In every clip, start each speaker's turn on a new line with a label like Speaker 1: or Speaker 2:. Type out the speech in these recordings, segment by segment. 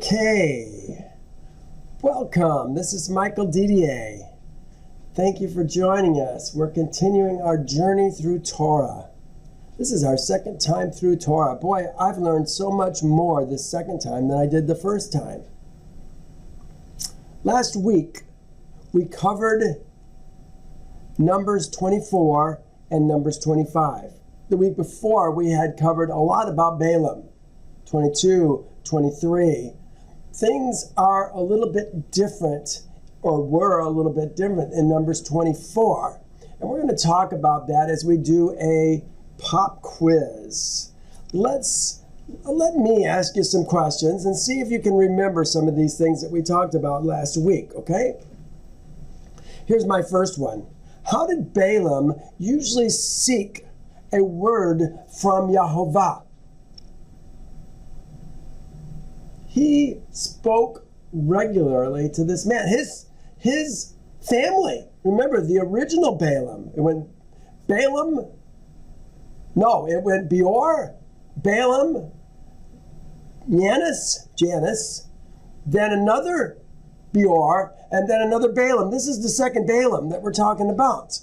Speaker 1: Okay, welcome. This is Michael Didier. Thank you for joining us. We're continuing our journey through Torah. This is our second time through Torah. Boy, I've learned so much more this second time than I did the first time. Last week, we covered Numbers 24 and Numbers 25. The week before, we had covered a lot about Balaam, 22, 23. Things are a little bit different, or were a little bit different in Numbers 24. And we're going to talk about that as we do a pop quiz. Let me ask you some questions and see if you can remember some of these things that we talked about last week, okay? Here's my first one. How did Balaam usually seek a word from Yahovah? He spoke regularly to this man. His family. Remember, the original Balaam. It went Beor, Balaam, Janus, then another Beor, and then another Balaam. This is the second Balaam that we're talking about.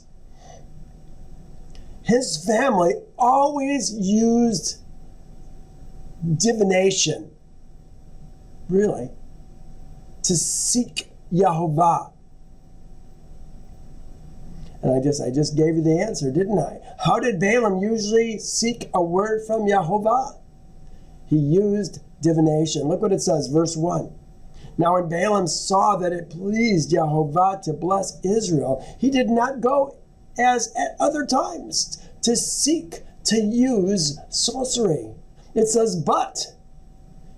Speaker 1: His family always used divination, really, to seek Yahovah. And I just gave you the answer, didn't I? How did Balaam usually seek a word from Yahovah? He used divination. Look what it says, verse 1. Now when Balaam saw that it pleased Yahovah to bless Israel, he did not go as at other times to seek to use sorcery. It says, but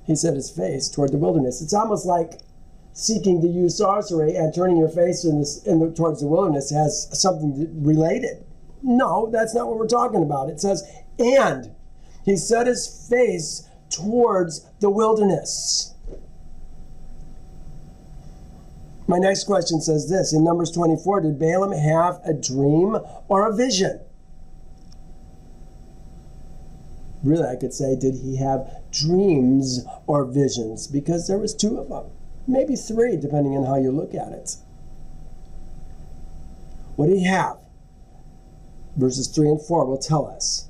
Speaker 1: he set his face toward the wilderness. It's almost like seeking to use sorcery and turning your face towards the wilderness has something related. No, that's not what we're talking about. It says, and he set his face towards the wilderness. My next question says this. In Numbers 24, did Balaam have a dream or a vision? Really, I could say, did he have dreams or visions? Because there was two of them. Maybe three, depending on how you look at it. What did he have? Verses 3 and 4 will tell us.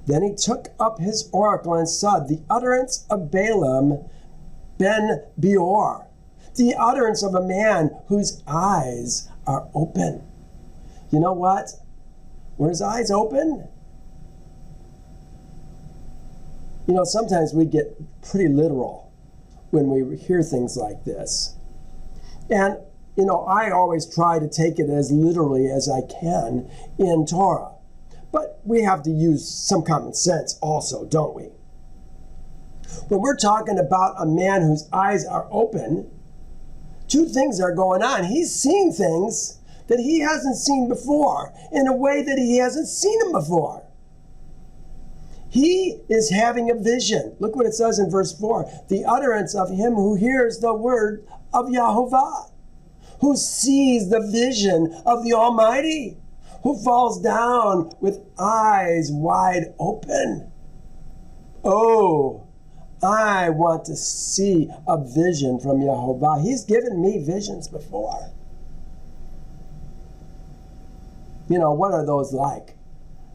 Speaker 1: Then he took up his oracle and saw the utterance of Balaam ben Beor, the utterance of a man whose eyes are open. You know what? Were his eyes open? You know, sometimes we get pretty literal when we hear things like this. And, you know, I always try to take it as literally as I can in Torah. But we have to use some common sense also, don't we? When we're talking about a man whose eyes are open, two things are going on. He's seeing things that he hasn't seen before in a way that he hasn't seen them before. He is having a vision. Look what it says in verse 4. The utterance of him who hears the word of Yahovah, who sees the vision of the Almighty, who falls down with eyes wide open. Oh, I want to see a vision from Yahovah. He's given me visions before. You know, what are those like?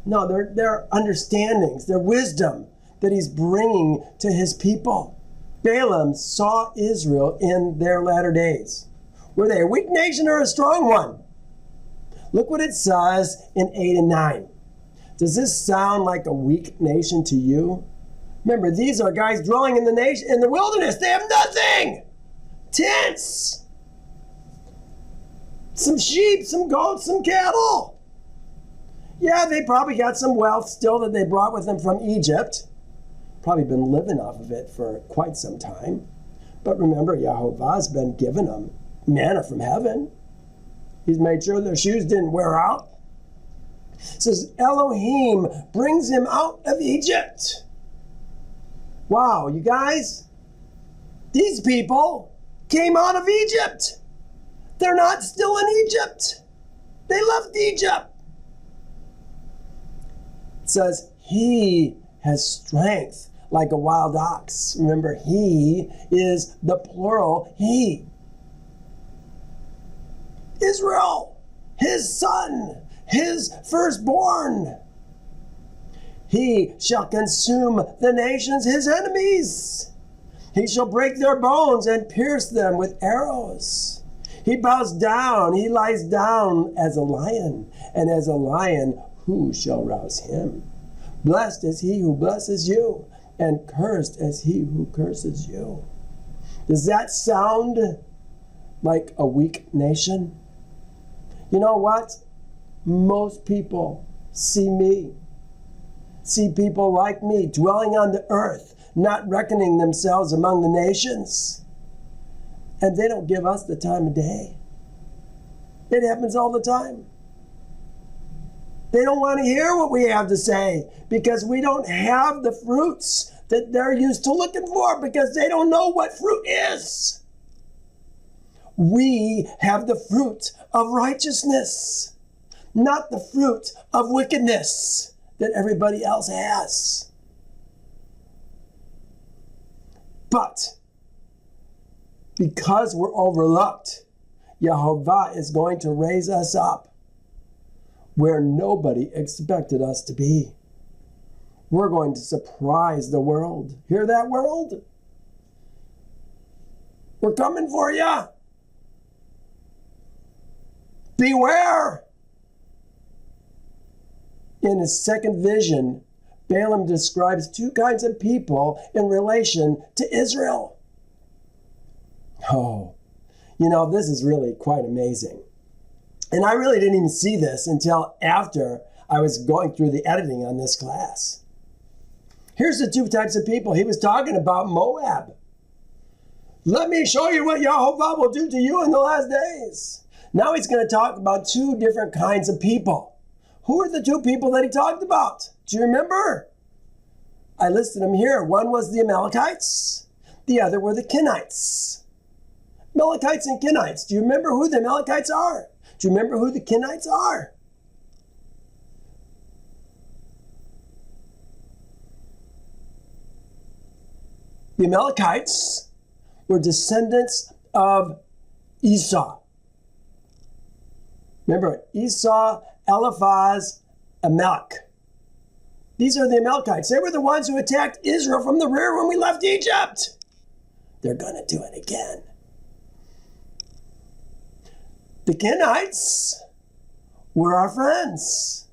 Speaker 1: No, they're understandings, they're wisdom that he's bringing to his people. Balaam saw Israel in their latter days. Were they a weak nation or a strong one? Look what it says in 8 and 9. Does this sound like a weak nation to you? Remember, these are guys dwelling in the wilderness. They have nothing. Tents. Some sheep, some goats, some cattle. Yeah, they probably got some wealth still that they brought with them from Egypt. Probably been living off of it for quite some time. But remember, Yahovah's been giving them manna from heaven. He's made sure their shoes didn't wear out. It says, Elohim brings him out of Egypt. Wow, you guys, these people came out of Egypt. They're not still in Egypt. They left Egypt. It says, he has strength like a wild ox. Remember, he is the plural he. Israel, his son, his firstborn. He shall consume the nations, his enemies. He shall break their bones and pierce them with arrows. He bows down, he lies down as a lion, and as a lion, who shall rouse him? Blessed is he who blesses you, and cursed is he who curses you. Does that sound like a weak nation? You know what? Most people see me, see people like me dwelling on the earth, not reckoning themselves among the nations. And they don't give us the time of day. It happens all the time. They don't want to hear what we have to say because we don't have the fruits that they're used to looking for because they don't know what fruit is. We have the fruit of righteousness, not the fruit of wickedness that everybody else has. But because we're overlooked, Yahovah is going to raise us up where nobody expected us to be. We're going to surprise the world. Hear that, world? We're coming for you. Beware. In his second vision, Balaam describes two kinds of people in relation to Israel. Oh, you know, this is really quite amazing. And I really didn't even see this until after I was going through the editing on this class. Here's the two types of people. He was talking about Moab. Let me show you what Yahovah will do to you in the last days. Now he's going to talk about two different kinds of people. Who are the two people that he talked about? Do you remember? I listed them here. One was the Amalekites. The other were the Kenites. Amalekites and Kenites. Do you remember who the Amalekites are? Do you remember who the Kenites are? The Amalekites were descendants of Esau. Remember, Esau, Eliphaz, Amalek. These are the Amalekites. They were the ones who attacked Israel from the rear when we left Egypt. They're going to do it again. The Kenites were our friends,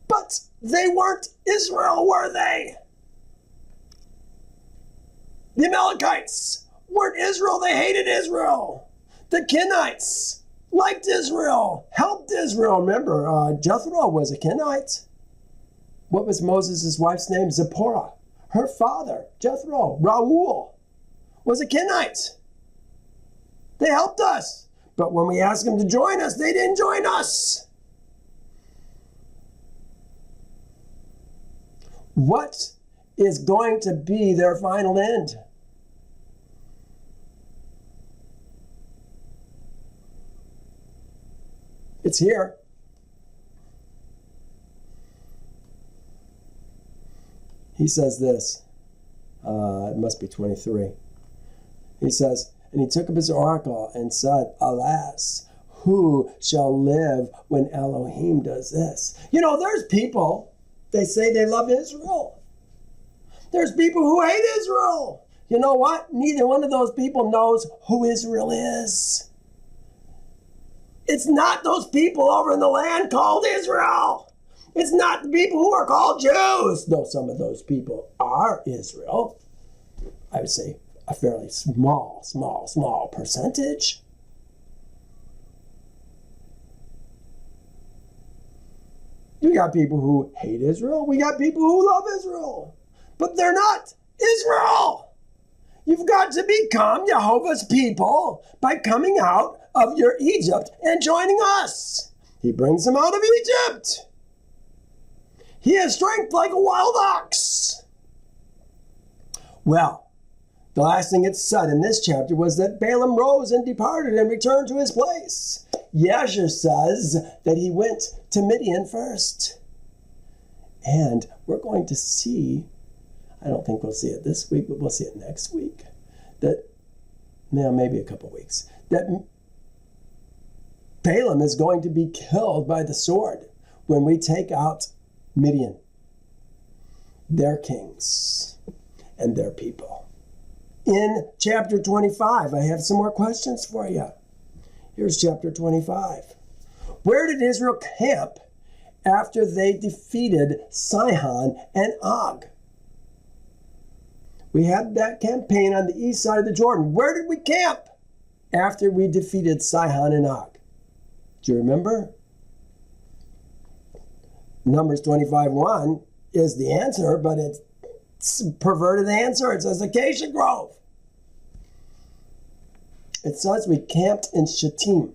Speaker 1: but they weren't Israel, were they? The Amalekites weren't Israel. They hated Israel. The Kenites liked Israel, helped Israel. Remember, Jethro was a Kenite. What was Moses' wife's name? Zipporah. Her father, Jethro, Reuel, was a Kenite. They helped us. But when we asked them to join us, they didn't join us. What is going to be their final end? It's here. He says this. It must be 23. He says, and he took up his oracle and said, alas, who shall live when Elohim does this? You know, there's people, they say they love Israel. There's people who hate Israel. You know what? Neither one of those people knows who Israel is. It's not those people over in the land called Israel. It's not the people who are called Jews, though some of those people are Israel. I would say a fairly small percentage. You got people who hate Israel. We got people who love Israel. But they're not Israel. You've got to become Yahovah's people by coming out of your Egypt and joining us. He brings them out of Egypt. He has strength like a wild ox. Well, the last thing it said in this chapter was that Balaam rose and departed and returned to his place. Yasher says that he went to Midian first. And we're going to see, I don't think we'll see it this week, but we'll see it next week. Maybe a couple weeks. That Balaam is going to be killed by the sword when we take out Midian, their kings, and their people. In chapter 25, I have some more questions for you. Here's chapter 25. Where did Israel camp after they defeated Sihon and Og? We had that campaign on the east side of the Jordan. Where did we camp after we defeated Sihon and Og? Do you remember? Numbers 25:1 is the answer, but it's a perverted answer. It says Acacia Grove. It says we camped in Shittim.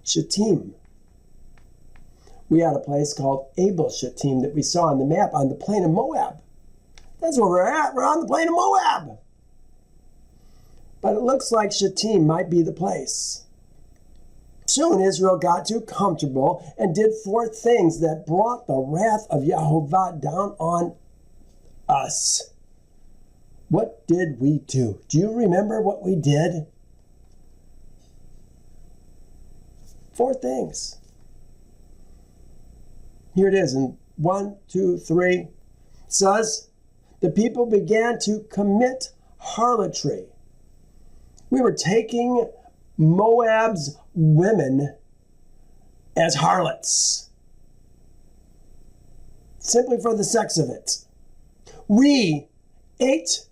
Speaker 1: Shittim. We had a place called Abel Shittim that we saw on the map on the plain of Moab. That's where we're at. We're on the plain of Moab. But it looks like Shittim might be the place. Soon Israel got too comfortable and did 4 things that brought the wrath of Yahovah down on us. What did we do? Do you remember what we did? 4 things. Here it is in 1, 2, 3. It says, the people began to commit harlotry. We were taking Moab's women as harlots, simply for the sex of it. We ate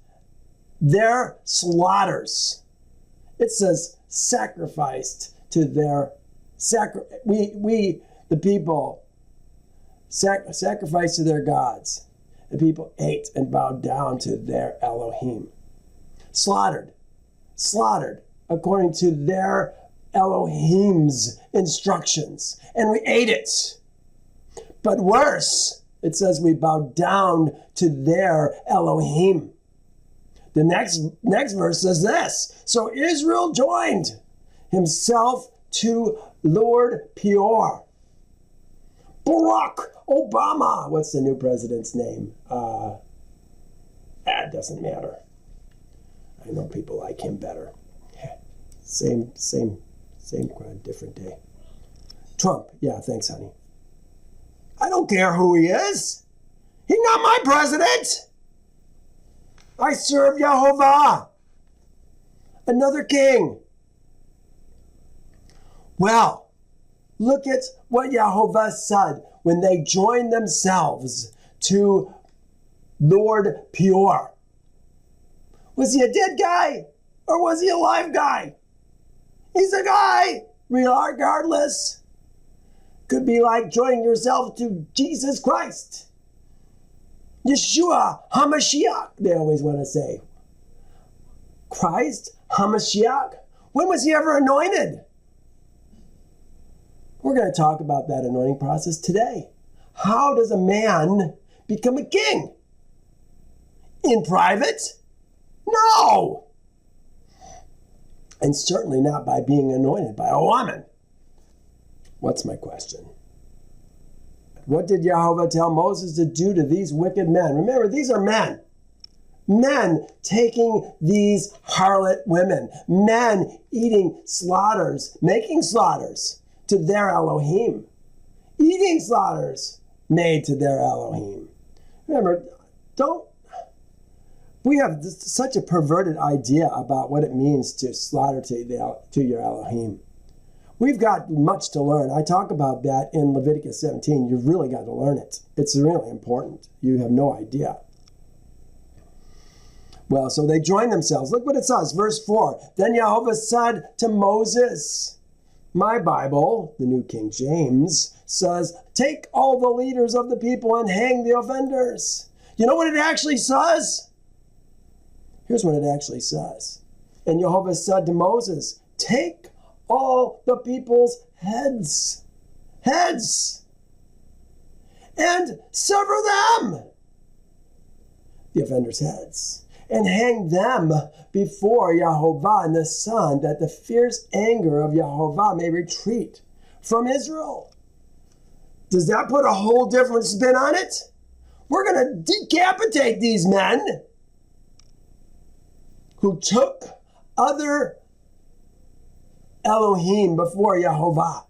Speaker 1: their slaughters. It says sacrificed to their the people sacrificed to their gods. The people ate and bowed down to their Elohim. Slaughtered according to their Elohim's instructions. And we ate it. But worse, it says we bowed down to their Elohim. The next verse says this. So Israel joined himself to Lord Peor. Barack Obama. What's the new president's name? That doesn't matter. I know people like him better. Same crowd, different day. Trump. Yeah, thanks, honey. I don't care who he is. He's not my president. I serve Yahovah. Another king. Well, look at what Yahovah said when they joined themselves to Lord Peor. Was he a dead guy or was he a live guy? He's a guy, regardless. Could be like joining yourself to Jesus Christ. Yeshua HaMashiach, they always want to say. Christ HaMashiach. When was he ever anointed? We're going to talk about that anointing process today. How does a man become a king? In private? No! And certainly not by being anointed by a woman. What's my question? What did Yahovah tell Moses to do to these wicked men? Remember, these are men. Men taking these harlot women. Men eating slaughters, making slaughters to their Elohim. Eating slaughters made to their Elohim. Remember, we have such a perverted idea about what it means to slaughter to your Elohim. We've got much to learn. I talk about that in Leviticus 17. You've really got to learn it. It's really important. You have no idea. Well, so they joined themselves. Look what it says, verse 4. Then Yahovah said to Moses, my Bible, the New King James, says, take all the leaders of the people and hang the offenders. You know what it actually says? Here's what it actually says. And Yahovah said to Moses, take all the people's heads, and sever them, the offenders' heads, and hang them before Yahovah in the sun, that the fierce anger of Yahovah may retreat from Israel. Does that put a whole different spin on it? we're going to decapitate these men who took other Elohim before Yahovah.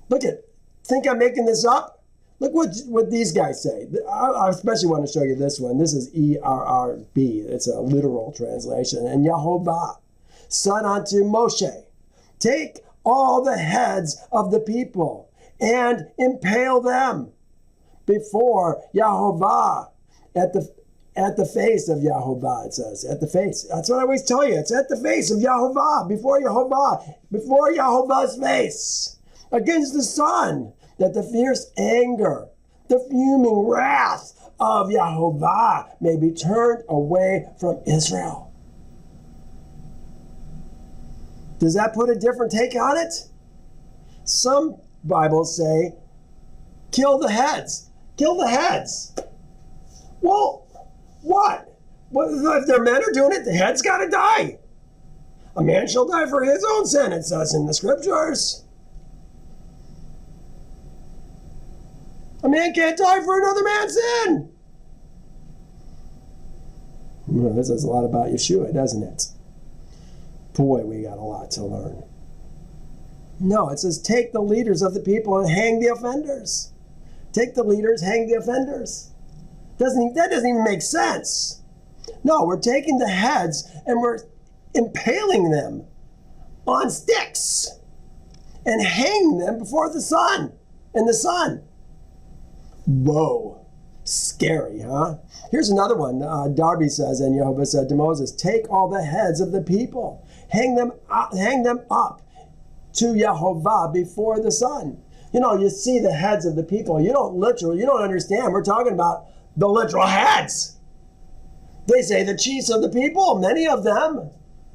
Speaker 1: Look at, think I'm making this up? Look what these guys say. I especially want to show you this one. This is ERRB. It's a literal translation. And Yahovah said unto Moshe, take all the heads of the people and impale them before Yahovah at the face of Yahovah, it says. At the face. That's what I always tell you. It's at the face of Yahovah, before Yahovah's face, against the sun, that the fierce anger, the fuming wrath of Yahovah may be turned away from Israel. Does that put a different take on it? Some Bibles say, kill the heads. Kill the heads. Well, what? If their men are doing it, the head's got to die. A man shall die for his own sin, it says in the scriptures. A man can't die for another man's sin. Well, this says a lot about Yeshua, doesn't it? Boy, we got a lot to learn. No, it says take the leaders of the people and hang the offenders. Take the leaders, hang the offenders. That doesn't even make sense. No, we're taking the heads and we're impaling them on sticks and hanging them before the sun, in the sun. Whoa, scary, huh? Here's another one. Darby says, and Yahovah said to Moses, take all the heads of the people, hang them up to Yahovah before the sun. You know, you see the heads of the people. You don't understand. We're talking about the literal heads. They say the chiefs of the people, many of them.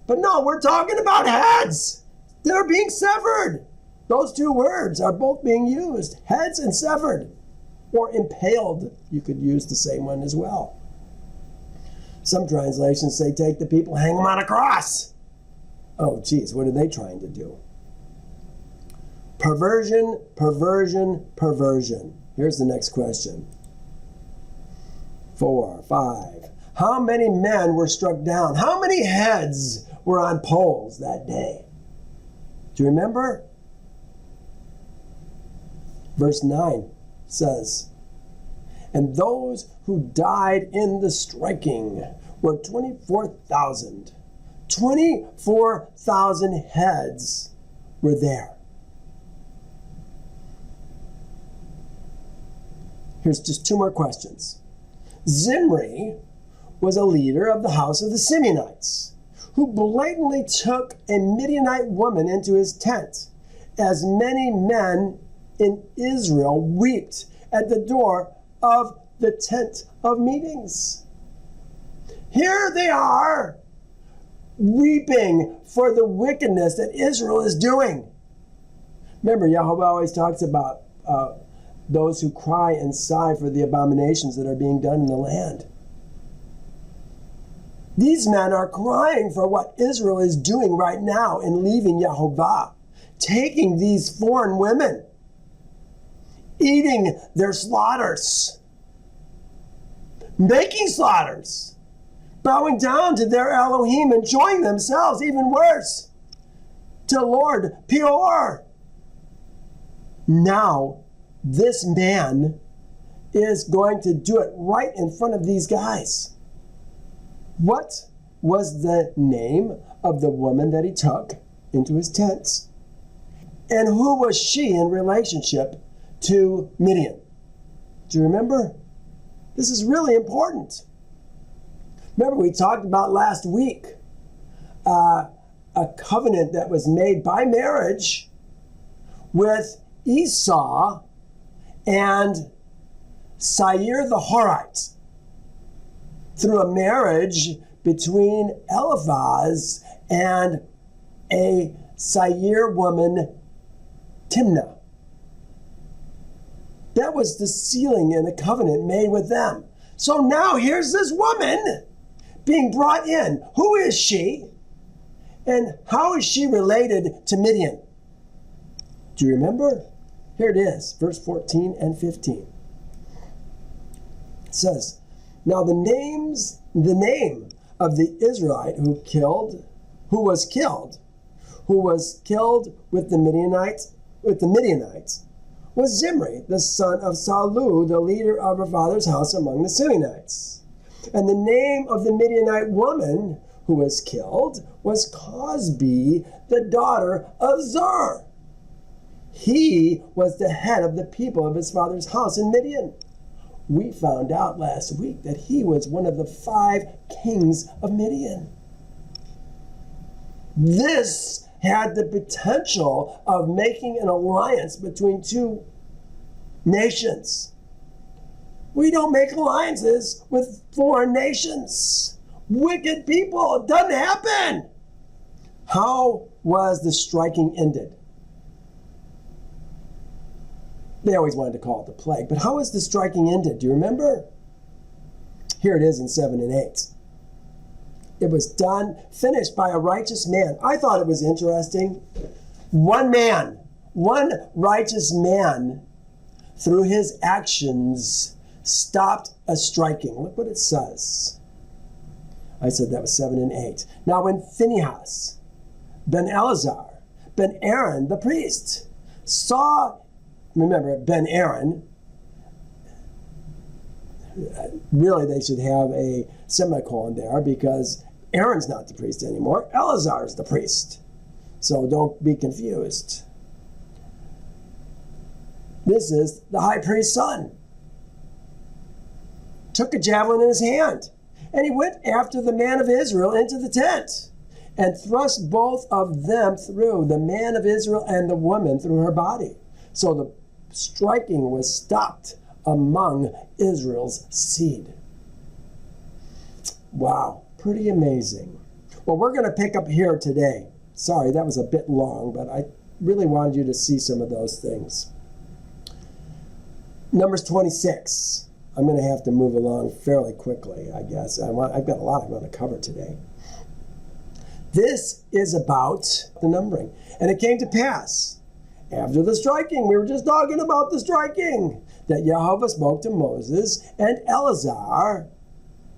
Speaker 1: But no, we're talking about heads. They're being severed. Those two words are both being used, heads and severed. Or impaled, you could use the same one as well. Some translations say take the people, hang them on a cross. Oh, geez, what are they trying to do? Perversion, perversion, perversion. Here's the next question. 4, 5. How many men were struck down? How many heads were on poles that day? Do you remember? Verse 9 says, and those who died in the striking were 24,000. 24,000 heads were there. Here's just 2 more questions. Zimri was a leader of the house of the Simeonites, who blatantly took a Midianite woman into his tent, as many men in Israel wept at the door of the tent of meetings. Here they are, weeping for the wickedness that Israel is doing. Remember, Yahovah always talks about those who cry and sigh for the abominations that are being done in the land. These men are crying for what Israel is doing right now in leaving Yahovah, taking these foreign women, eating their slaughters, making slaughters, bowing down to their Elohim, enjoying themselves, even worse, to Lord Peor. Now, this man is going to do it right in front of these guys. What was the name of the woman that he took into his tents? And who was she in relationship to Midian? Do you remember? This is really important. Remember, we talked about last week a covenant that was made by marriage with Esau and Seir the Horite, through a marriage between Eliphaz and a Seir woman, Timnah. That was the sealing and the covenant made with them. So now here's this woman being brought in. Who is she? And how is she related to Midian? Do you remember? Here it is, verse 14 and 15. It says, now the name of the Israelite who was killed with the Midianites, was Zimri, the son of Salu, the leader of her father's house among the Simeonites. And the name of the Midianite woman who was killed was Cosbi, the daughter of Zur. He was the head of the people of his father's house in Midian. We found out last week that he was one of the 5 kings of Midian. This had the potential of making an alliance between 2 nations. We don't make alliances with foreign nations. Wicked people. It doesn't happen. How was the striking ended? They always wanted to call it the plague, but how was the striking ended? Do you remember? Here it is in 7 and 8. It was finished by a righteous man. I thought it was interesting. One righteous man, through his actions, stopped a striking. Look what it says. I said that was 7 and 8. Now when Phinehas, ben Eleazar, ben Aaron, the priest, saw, remember, ben Aaron, really they should have a semicolon there because Aaron's not the priest anymore. Eleazar is the priest. So don't be confused. This is the high priest's son. Took a javelin in his hand, and he went after the man of Israel into the tent, and thrust both of them through, the man of Israel and the woman through her body. So the striking was stopped among Israel's seed. Wow, pretty amazing. Well, we're going to pick up here today. Sorry, that was a bit long, but I really wanted you to see some of those things. Numbers 26. I'm going to have to move along fairly quickly, I guess. I've got a lot I want to cover today. This is about the numbering. And it came to pass, after the striking, we were just talking about the striking, that Yahovah spoke to Moses and Eleazar,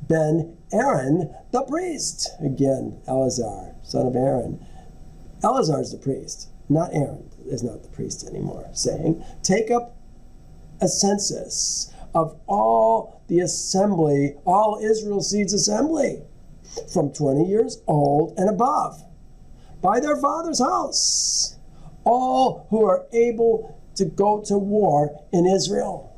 Speaker 1: ben Aaron, the priest. Again, Eleazar, son of Aaron. Eleazar is the priest, not Aaron is not the priest anymore, saying, take up a census of all the assembly, all Israel's seeds assembly, from 20 years old and above, by their father's house, all who are able to go to war in Israel.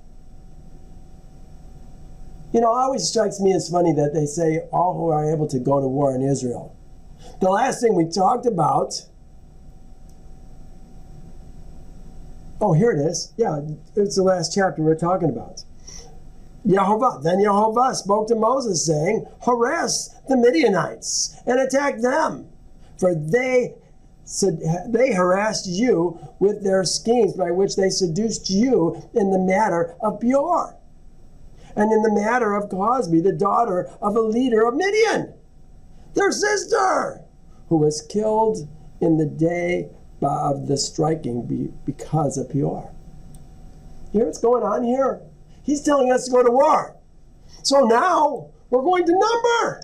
Speaker 1: You know, it always strikes me as funny that they say all who are able to go to war in Israel. The last thing we talked about, oh, here it is. Yeah, it's the last chapter we're talking about. Then Yahovah spoke to Moses, saying, harass the Midianites and attack them, for they harassed you with their schemes by which they seduced you in the matter of Peor, and in the matter of Cosbi, the daughter of a leader of Midian, their sister, who was killed in the day of the striking because of Peor. You hear what's going on here? He's telling us to go to war. So now we're going to number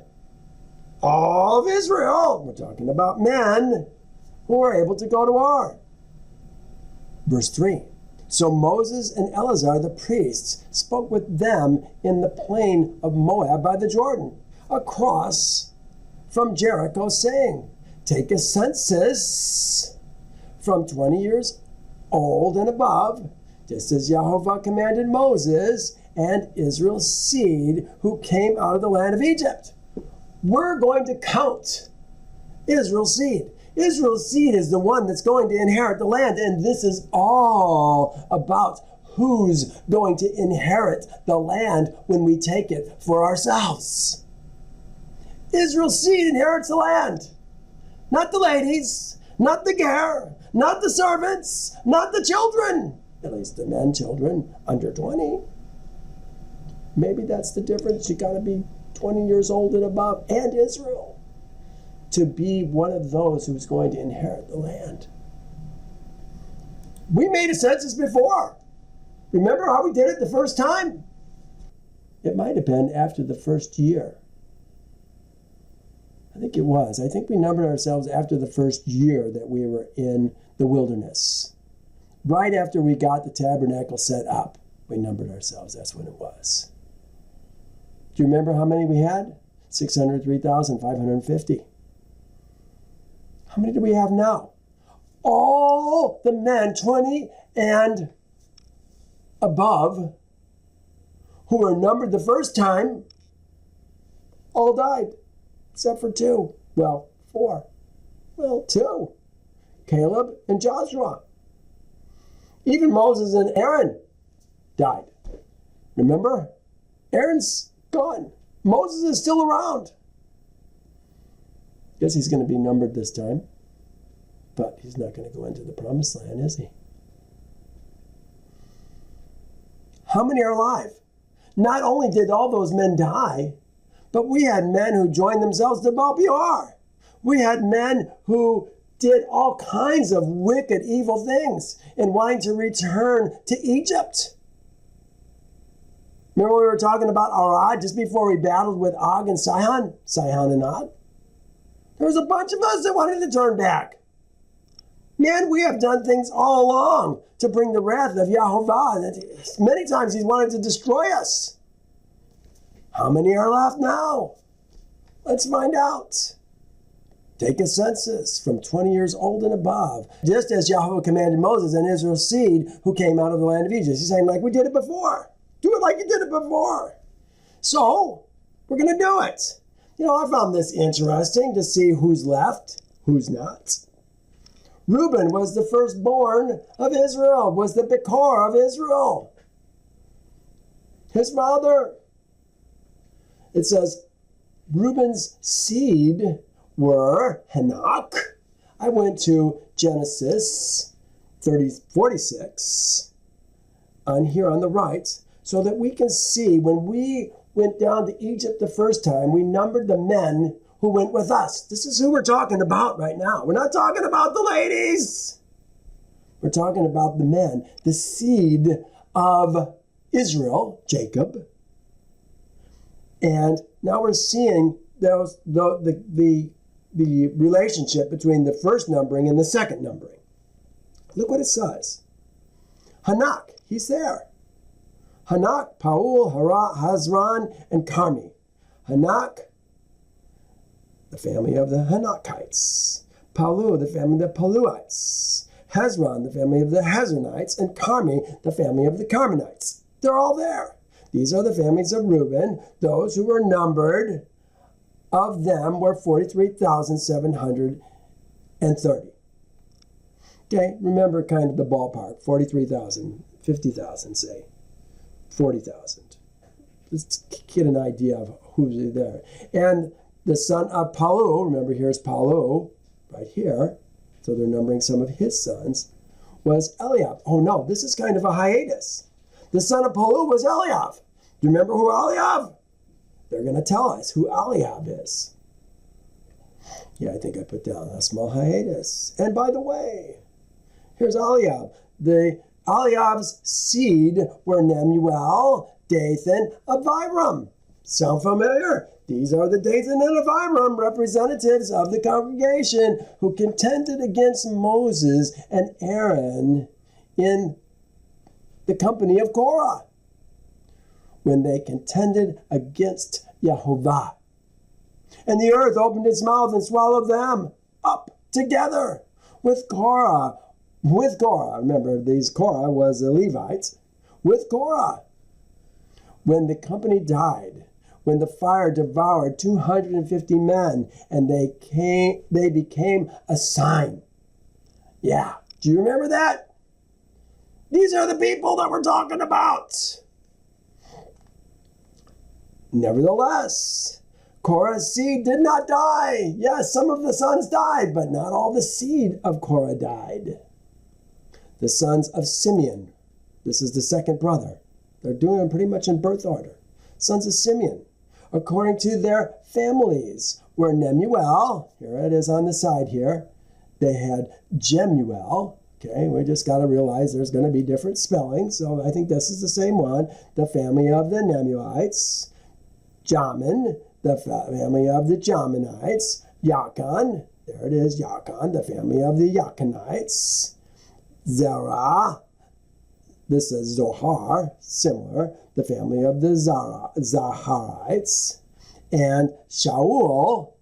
Speaker 1: all of Israel. We're talking about men who are able to go to war. Verse 3. So Moses and Eleazar the priests spoke with them in the plain of Moab by the Jordan, across from Jericho, saying, take a census from 20 years old and above, just as Yahovah commanded Moses and Israel's seed who came out of the land of Egypt. We're going to count Israel's seed. Israel's seed is the one that's going to inherit the land, and this is all about who's going to inherit the land when we take it for ourselves. Israel's seed inherits the land. Not the ladies, not the ger, not the servants, not the children. At least the men, children, under 20. Maybe that's the difference. You got to be 20 years old and above, and Israel, to be one of those who's going to inherit the land. We made a census before. Remember how we did it the first time? It might have been after the first year. I think it was. I think we numbered ourselves after the first year that we were in the wilderness. Right after we got the tabernacle set up, we numbered ourselves. That's when it was. Do you remember how many we had? 603,550. How many do we have now? All the men 20 and above who were numbered the first time all died, except for 2. Well, 4. Well, 2. Caleb and Joshua. Even Moses and Aaron died. Remember? Aaron's gone. Moses is still around. Guess he's going to be numbered this time. But he's not going to go into the promised land, is he? How many are alive? Not only did all those men die, but we had men who joined themselves to Baal Peor. We had men who did all kinds of wicked, evil things in wanting to return to Egypt. Remember we were talking about Arad just before we battled with Og and Sihon and Og? There was a bunch of us that wanted to turn back. Man, we have done things all along to bring the wrath of Yahovah. Many times he's wanted to destroy us. How many are left now? Let's find out. Take a census from 20 years old and above, just as Yahovah commanded Moses and Israel's seed who came out of the land of Egypt. He's saying, like we did it before. Do it like you did it before. So, we're going to do it. You know, I found this interesting to see who's left, who's not. Reuben was the firstborn of Israel, was the Bekor of Israel. His father. It says, Reuben's seed were Hanok. I went to Genesis 46 on here on the right so that we can see when we went down to Egypt the first time, we numbered the men who went with us. This is who we're talking about right now. We're not talking about the ladies. We're talking about the men, the seed of Israel, Jacob. And now we're seeing the relationship between the first numbering and the second numbering. Look what it says. Hanok, he's there. Hanok, Paul, Hara, Hazran, and Carmi. Hanok, the family of the Hanokites. Palu, the family of the Paluites. Hezron, the family of the Hezronites. And Carmi, the family of the Carmenites. They're all there. These are the families of Reuben. Those who were numbered of them were 43,730. Okay, remember kind of the ballpark. 43,000, 50,000, say. 40,000. Let's get an idea of who's there. And the son of Palu, remember here's Palu, right here. So they're numbering some of his sons, was Eliab. Oh no, this is kind of a hiatus. The son of Palu was Eliab. Do you remember who Eliab? They're going to tell us who Eliab is. Yeah, I think I put down a small hiatus. And by the way, here's Eliab. The Eliab's seed were Nemuel, Dathan, Abiram. Sound familiar? These are the Dathan and Abiram, representatives of the congregation who contended against Moses and Aaron in the company of Korah when they contended against Yahovah. And the earth opened its mouth and swallowed them up together with Korah. With Korah, remember, Korah was the Levites. With Korah. When the company died, when the fire devoured 250 men, and they became a sign. Yeah, do you remember that? These are the people that we're talking about. Nevertheless, Korah's seed did not die. Yes, some of the sons died, but not all the seed of Korah died. The sons of Simeon, this is the second brother. They're doing them pretty much in birth order. Sons of Simeon, according to their families, were Nemuel, here it is on the side here. They had Jemuel, Okay, we just got to realize there's going to be different spelling. So I think this is the same one. The family of the Nemuites. Jamin, the family of the Jaminites. Yakan, there it is, Yakan, the family of the Yakanites. Zerah, this is Zohar, similar, the family of the Zaharites. And Shaul,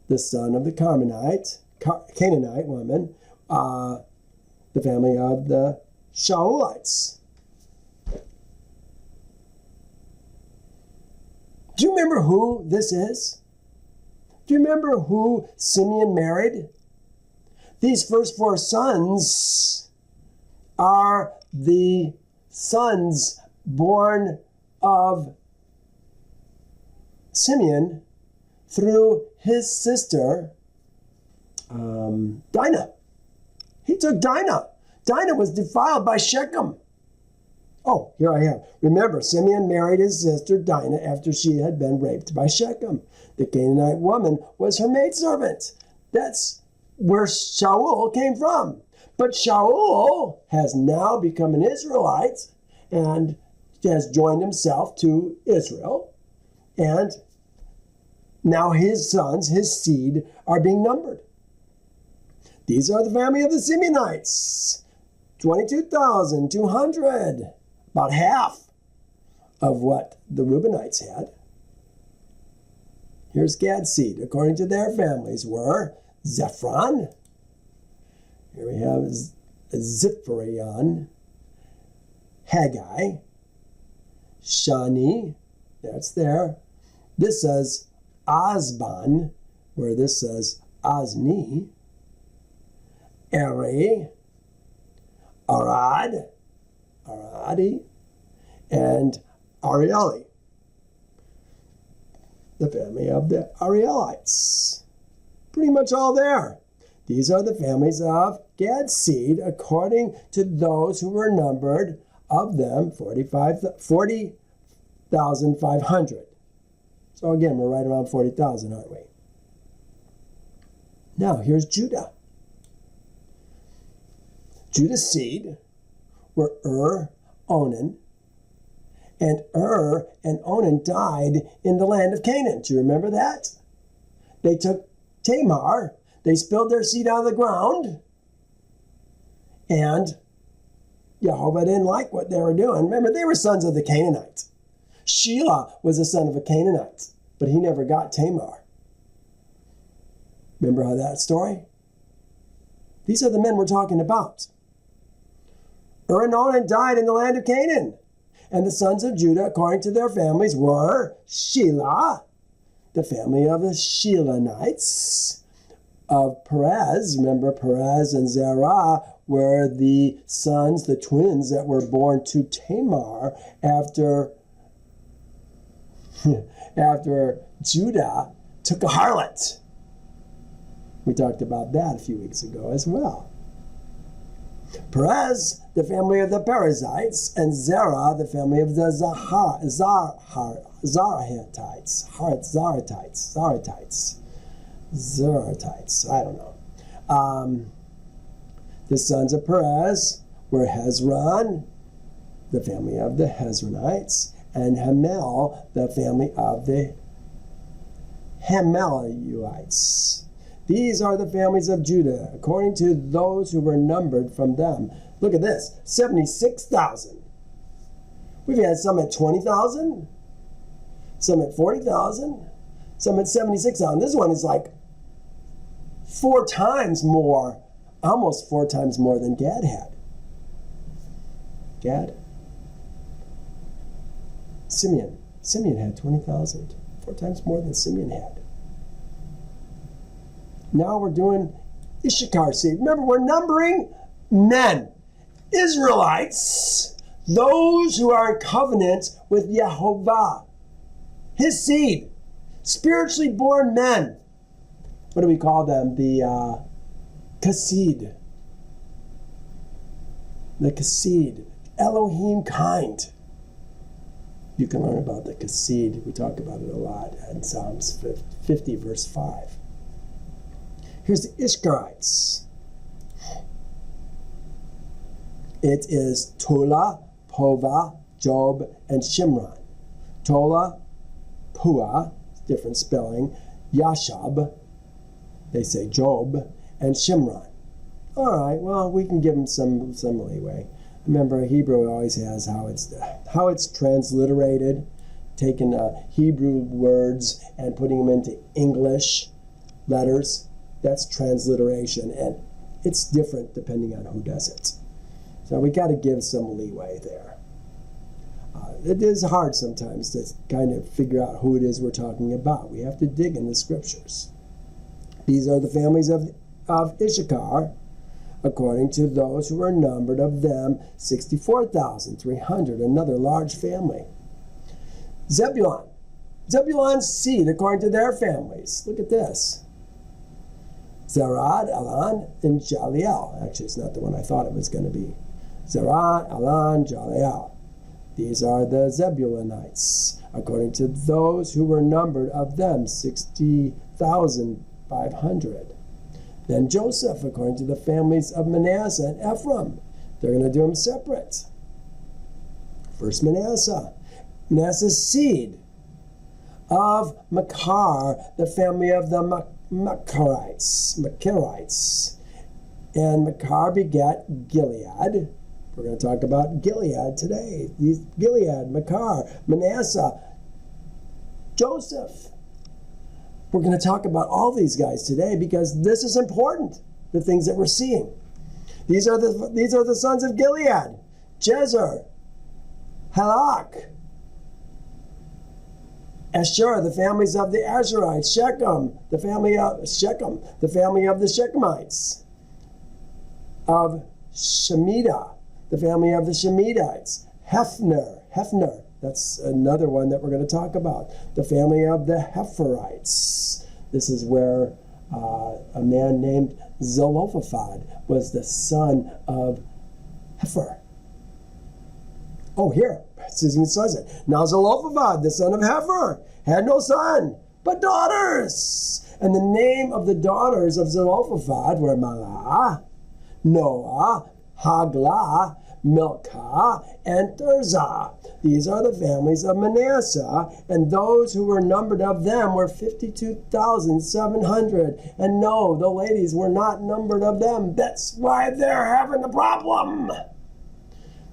Speaker 1: the son of the Canaanite woman, the family of the Shaulites. Do you remember who this is? Do you remember who Simeon married? These first four sons are the sons born of Simeon through his sister, Dinah. He took Dinah. Dinah was defiled by Shechem. Oh, here I have. Remember, Simeon married his sister Dinah after she had been raped by Shechem. The Canaanite woman was her maidservant. That's where Shaul came from. But Shaul has now become an Israelite and has joined himself to Israel. And now his sons, his seed, are being numbered. These are the family of the Simeonites. 22,200. About half of what the Reubenites had. Here's Gad's seed. According to their families were Zephron. Here we have Ziphraion. Haggai. Shani. That's there. This says Azban, where this says Azni. Eri. Arad. Aradi, and Arieli, the family of the Arielites. Pretty much all there. These are the families of Gad's seed, according to those who were numbered, of them 40,500. So again, we're right around 40,000, aren't we? Now, here's Judah. Judah's seed were Onan, and and Onan died in the land of Canaan. Do you remember that? They took Tamar, they spilled their seed out of the ground, and Yahovah didn't like what they were doing. Remember, they were sons of the Canaanites. Shelah was a son of a Canaanite, but he never got Tamar. Remember how that story? These are the men we're talking about. And Onan died in the land of Canaan. And the sons of Judah, according to their families, were Shelah, the family of the Shelanites, of Perez. Remember, Perez and Zerah were the sons, the twins that were born to Tamar after Judah took a harlot. We talked about that a few weeks ago as well. Perez, the family of the Perizzites, and Zerah, the family of the Zaratites. I don't know. The sons of Perez were Hezron, the family of the Hezronites, and Hamel, the family of the Hamelites. These are the families of Judah, according to those who were numbered from them. Look at this, 76,000. We've had some at 20,000, some at 40,000, some at 76,000. This one is like 4 times more, almost 4 times more than Gad had. Gad? Simeon had 20,000, 4 times more than Simeon had. Now we're doing Issachar seed. Remember, we're numbering men, Israelites, those who are in covenant with Yahovah, his seed, spiritually born men. What do we call them? The Kassid. The Kassid, Elohim kind. You can learn about the Kassid. We talk about it a lot in Psalms 50, verse 5. Here's the Ishkarites. It is Tola, Pova, Job, and Shimron. Tola, Pua, different spelling, Yashab, they say Job, and Shimron. All right, well, we can give them some leeway. Remember, Hebrew always has how it's transliterated, taking Hebrew words and putting them into English letters. That's transliteration, and it's different depending on who does it. So we got to give some leeway there. It is hard sometimes to kind of figure out who it is we're talking about. We have to dig in the scriptures. These are the families of Issachar, according to those who were numbered of them, 64,300, another large family. Zebulun. Zebulun's seed, according to their families. Look at this. Zerad, Alan, and Jaleel. Actually, it's not the one I thought it was going to be. Zerad, Alan, Jaleel. These are the Zebulunites, according to those who were numbered of them, 60,500. Then Joseph, according to the families of Manasseh and Ephraim. They're going to do them separate. First Manasseh. Manasseh's seed of Machar, the family of the Macharites. And Machar begat Gilead. We're going to talk about Gilead today. These Gilead, Machar, Manasseh, Joseph. We're going to talk about all these guys today because this is important, the things that we're seeing. These are the sons of Gilead: Jezer, Halak, Asher, the families of the Asherites; Shechem, the family of the Shechemites; of Shemitah, the family of the Shemitites; Hefner, that's another one that we're going to talk about, the family of the Hepherites. This is where a man named Zelophehad was the son of Hepher. Oh, here, it says it. Now Zelophehad, the son of Hepher, had no son, but daughters. And the name of the daughters of Zelophehad were Malah, Noah, Haglah, Milcah, and Tirzah. These are the families of Manasseh, and those who were numbered of them were 52,700. And no, the ladies were not numbered of them. That's why they're having the problem.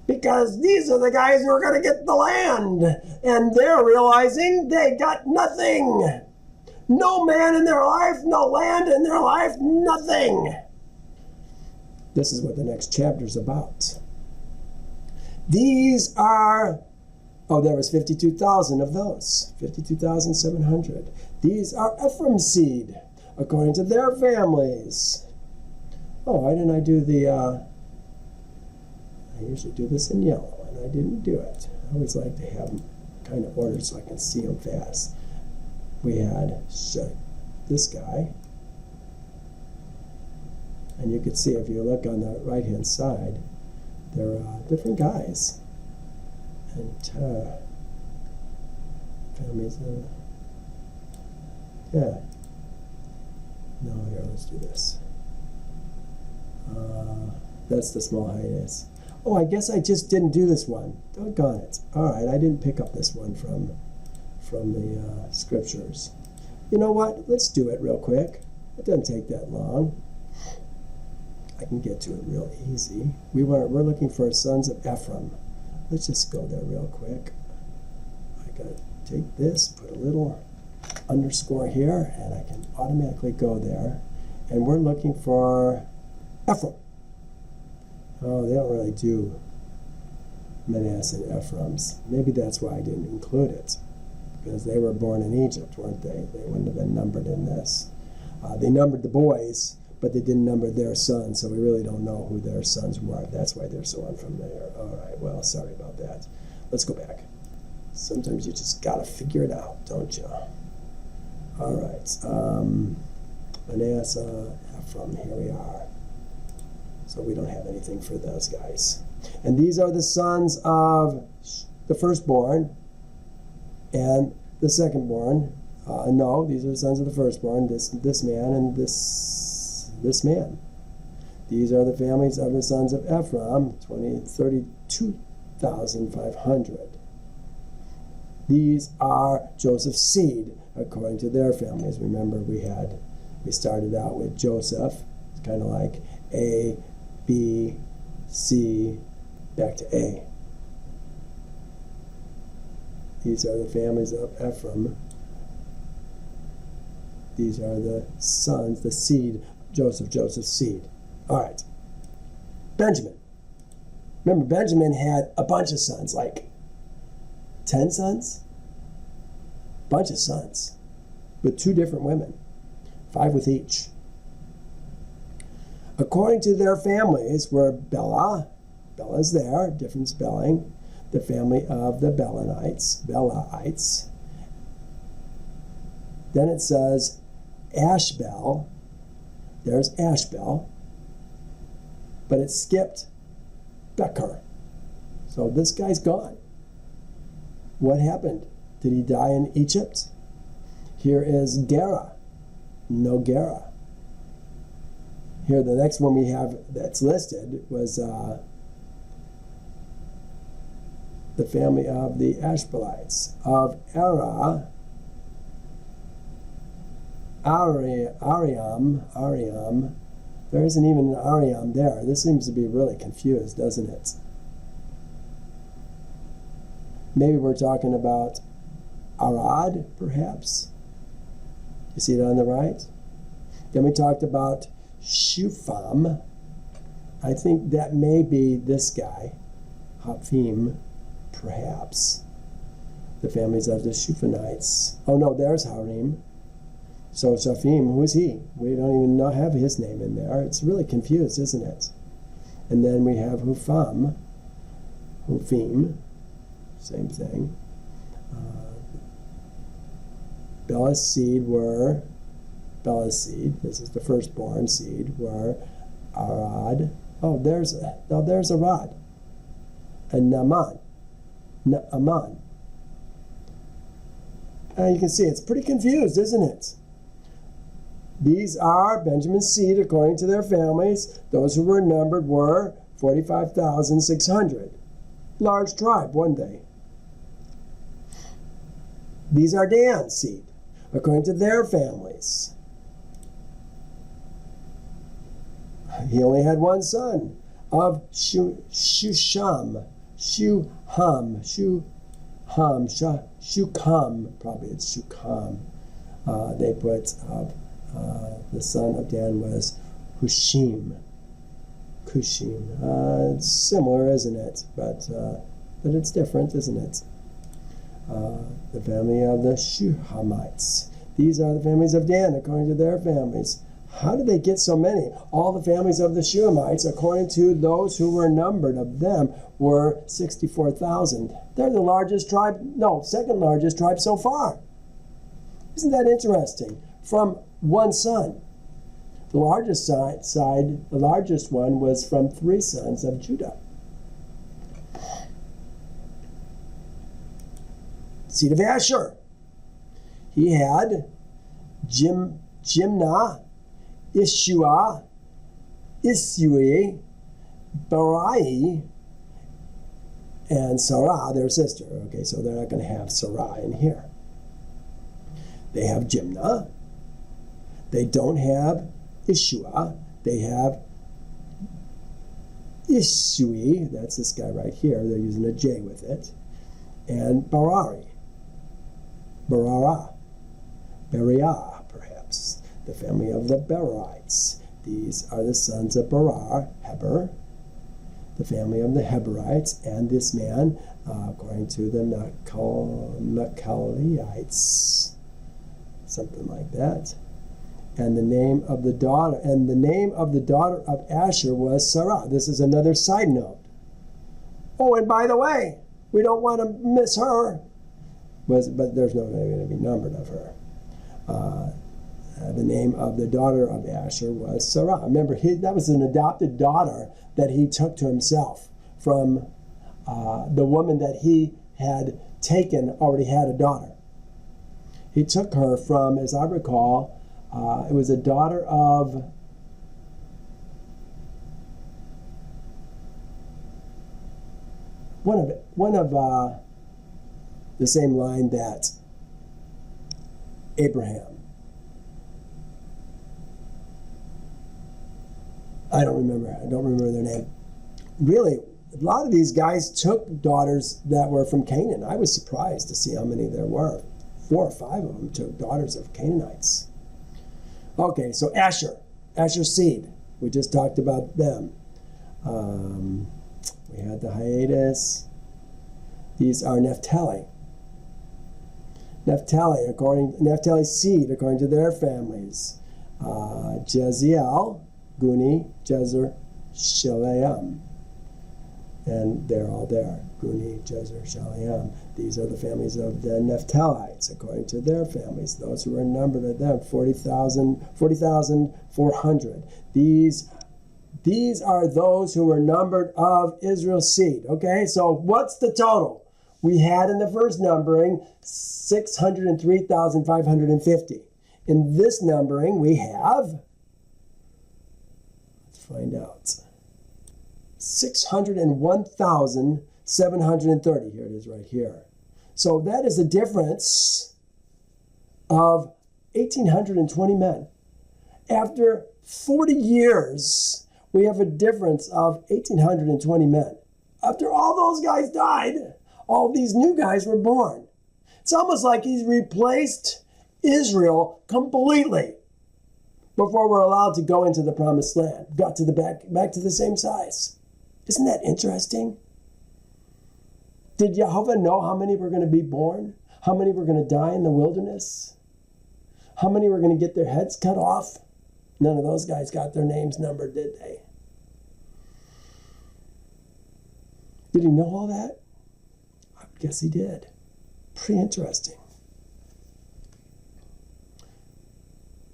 Speaker 1: Because these are the guys who are going to get the land, and they're realizing they got nothing. No man in their life, no land in their life, nothing. This is what the next chapter is about. These are, there was 52,000 of those, 52,700. These are Ephraim's seed, according to their families. Oh, why didn't I do I usually do this in yellow, and I didn't do it. I always like to have them kind of ordered so I can see them fast. We had this guy, and you can see if you look on the right-hand side, they're different guys. And families yeah. No, here, let's do this. That's the small hiatus. Oh, I guess I just didn't do this one. Doggone it. All right, I didn't pick up this one from the scriptures. You know what? Let's do it real quick. It doesn't take that long. I can get to it real easy. We're looking for sons of Ephraim. Let's just go there real quick. I gotta take this, put a little underscore here, and I can automatically go there. And we're looking for Ephraim. Oh, they don't really do Manasseh and Ephraim's. Maybe that's why I didn't include it, because they were born in Egypt, weren't they? They wouldn't have been numbered in this. They numbered the boys, but they didn't number their sons, so we really don't know who their sons were. That's why they're so unfamiliar. All right, well, sorry about that. Let's go back. Sometimes you just got to figure it out, don't you? All right. Manasseh, Ephraim, here we are. So we don't have anything for those guys. And these are the sons of the firstborn and the secondborn. No, these are the sons of the firstborn, this man and this man. These are the families of the sons of Ephraim, 32,500. These are Joseph's seed according to their families. Remember, we started out with Joseph. It's kind of like A, B, C, back to A. These are the families of Ephraim. These are the sons, the seed, Joseph's seed. All right. Benjamin. Remember, Benjamin had a bunch of sons, like 10 sons? Bunch of sons with 2 different women, 5 with each. According to their families were Bella's there, different spelling, the family of the Belaites. Then it says Ashbel. There's Ashbel. But it skipped Becher. So this guy's gone. What happened? Did he die in Egypt? Here is Gera. No Gera. Here, the next one we have that's listed was the family of the Ashbelites. Of Ariam. There isn't even an Ariam there. This seems to be really confused, doesn't it? Maybe we're talking about Arad, perhaps. You see it on the right? Then we talked about Shupham. I think that may be this guy, Haphim, perhaps. The families of the Shuphamites. Oh no, there's Harim. So Shaphim, who is he? We don't even have his name in there. It's really confused, isn't it? And then we have Hufim, same thing. Bella's seed, this is the firstborn seed, were Arad. Oh, there's Arad. And Naaman. You can see it's pretty confused, isn't it? These are Benjamin's seed according to their families. Those who were numbered were 45,600. Large tribe, one day. These are Dan's seed according to their families. He only had one son of Shukam, probably it's Shukam. They put the son of Dan was Hushim. It's similar, isn't it? But it's different, isn't it? The family of the Shuhamites. These are the families of Dan, according to their families. How did they get so many? All the families of the Shuhamites, according to those who were numbered of them, were 64,000. They're the largest tribe, second largest tribe so far. Isn't that interesting? From one son. The largest the largest one was from 3 sons of Judah. Seed of Asher. He had Jimnah, Ishua, Isui, Barai, and Sarah, their sister. Okay, so they're not going to have Sarah in here. They have Jimnah. They don't have Ishua. They have Isui. That's this guy right here. They're using a J with it. And Bariah, perhaps. The family of the Berites. These are the sons of Heber, the family of the Heberites, and this man, according to the Naphtaliites, something like that. And the name of the daughter, of Asher was Sarah. This is another side note. Oh, and by the way, we don't want to miss her. But there's no going to be numbered of her. The name of the daughter of Asher was Sarah. Remember, that was an adopted daughter that he took to himself from the woman that he had taken, already had a daughter. He took her from, as I recall, it was a daughter of one of the same line that Abraham. I don't remember their name. Really, a lot of these guys took daughters that were from Canaan. I was surprised to see how many there were. 4 or 5 of them took daughters of Canaanites. Okay, so Asher's seed. We just talked about them. We had the hiatus. These are Naphtali. Naphtali's seed, according to their families. Jeziel, Guni, Jezer, Shaleam. And they're all there. Guni, Jezer, Shaleam. These are the families of the Naphtalites, according to their families. Those who were numbered of them, 40,400. These are those who were numbered of Israel's seed. Okay, so what's the total? We had in the first numbering 603,550. In this numbering, we have, let's find out, 601,730. Here it is right here. So that is a difference of 1,820 men. After 40 years, we have a difference of 1,820 men. After all those guys died, all these new guys were born. It's almost like he's replaced Israel completely before we're allowed to go into the promised land. Got to the back to the same size. Isn't that interesting? Did Yahovah know how many were going to be born? How many were going to die in the wilderness? How many were going to get their heads cut off? None of those guys got their names numbered, did they? Did he know all that? I guess he did. Pretty interesting.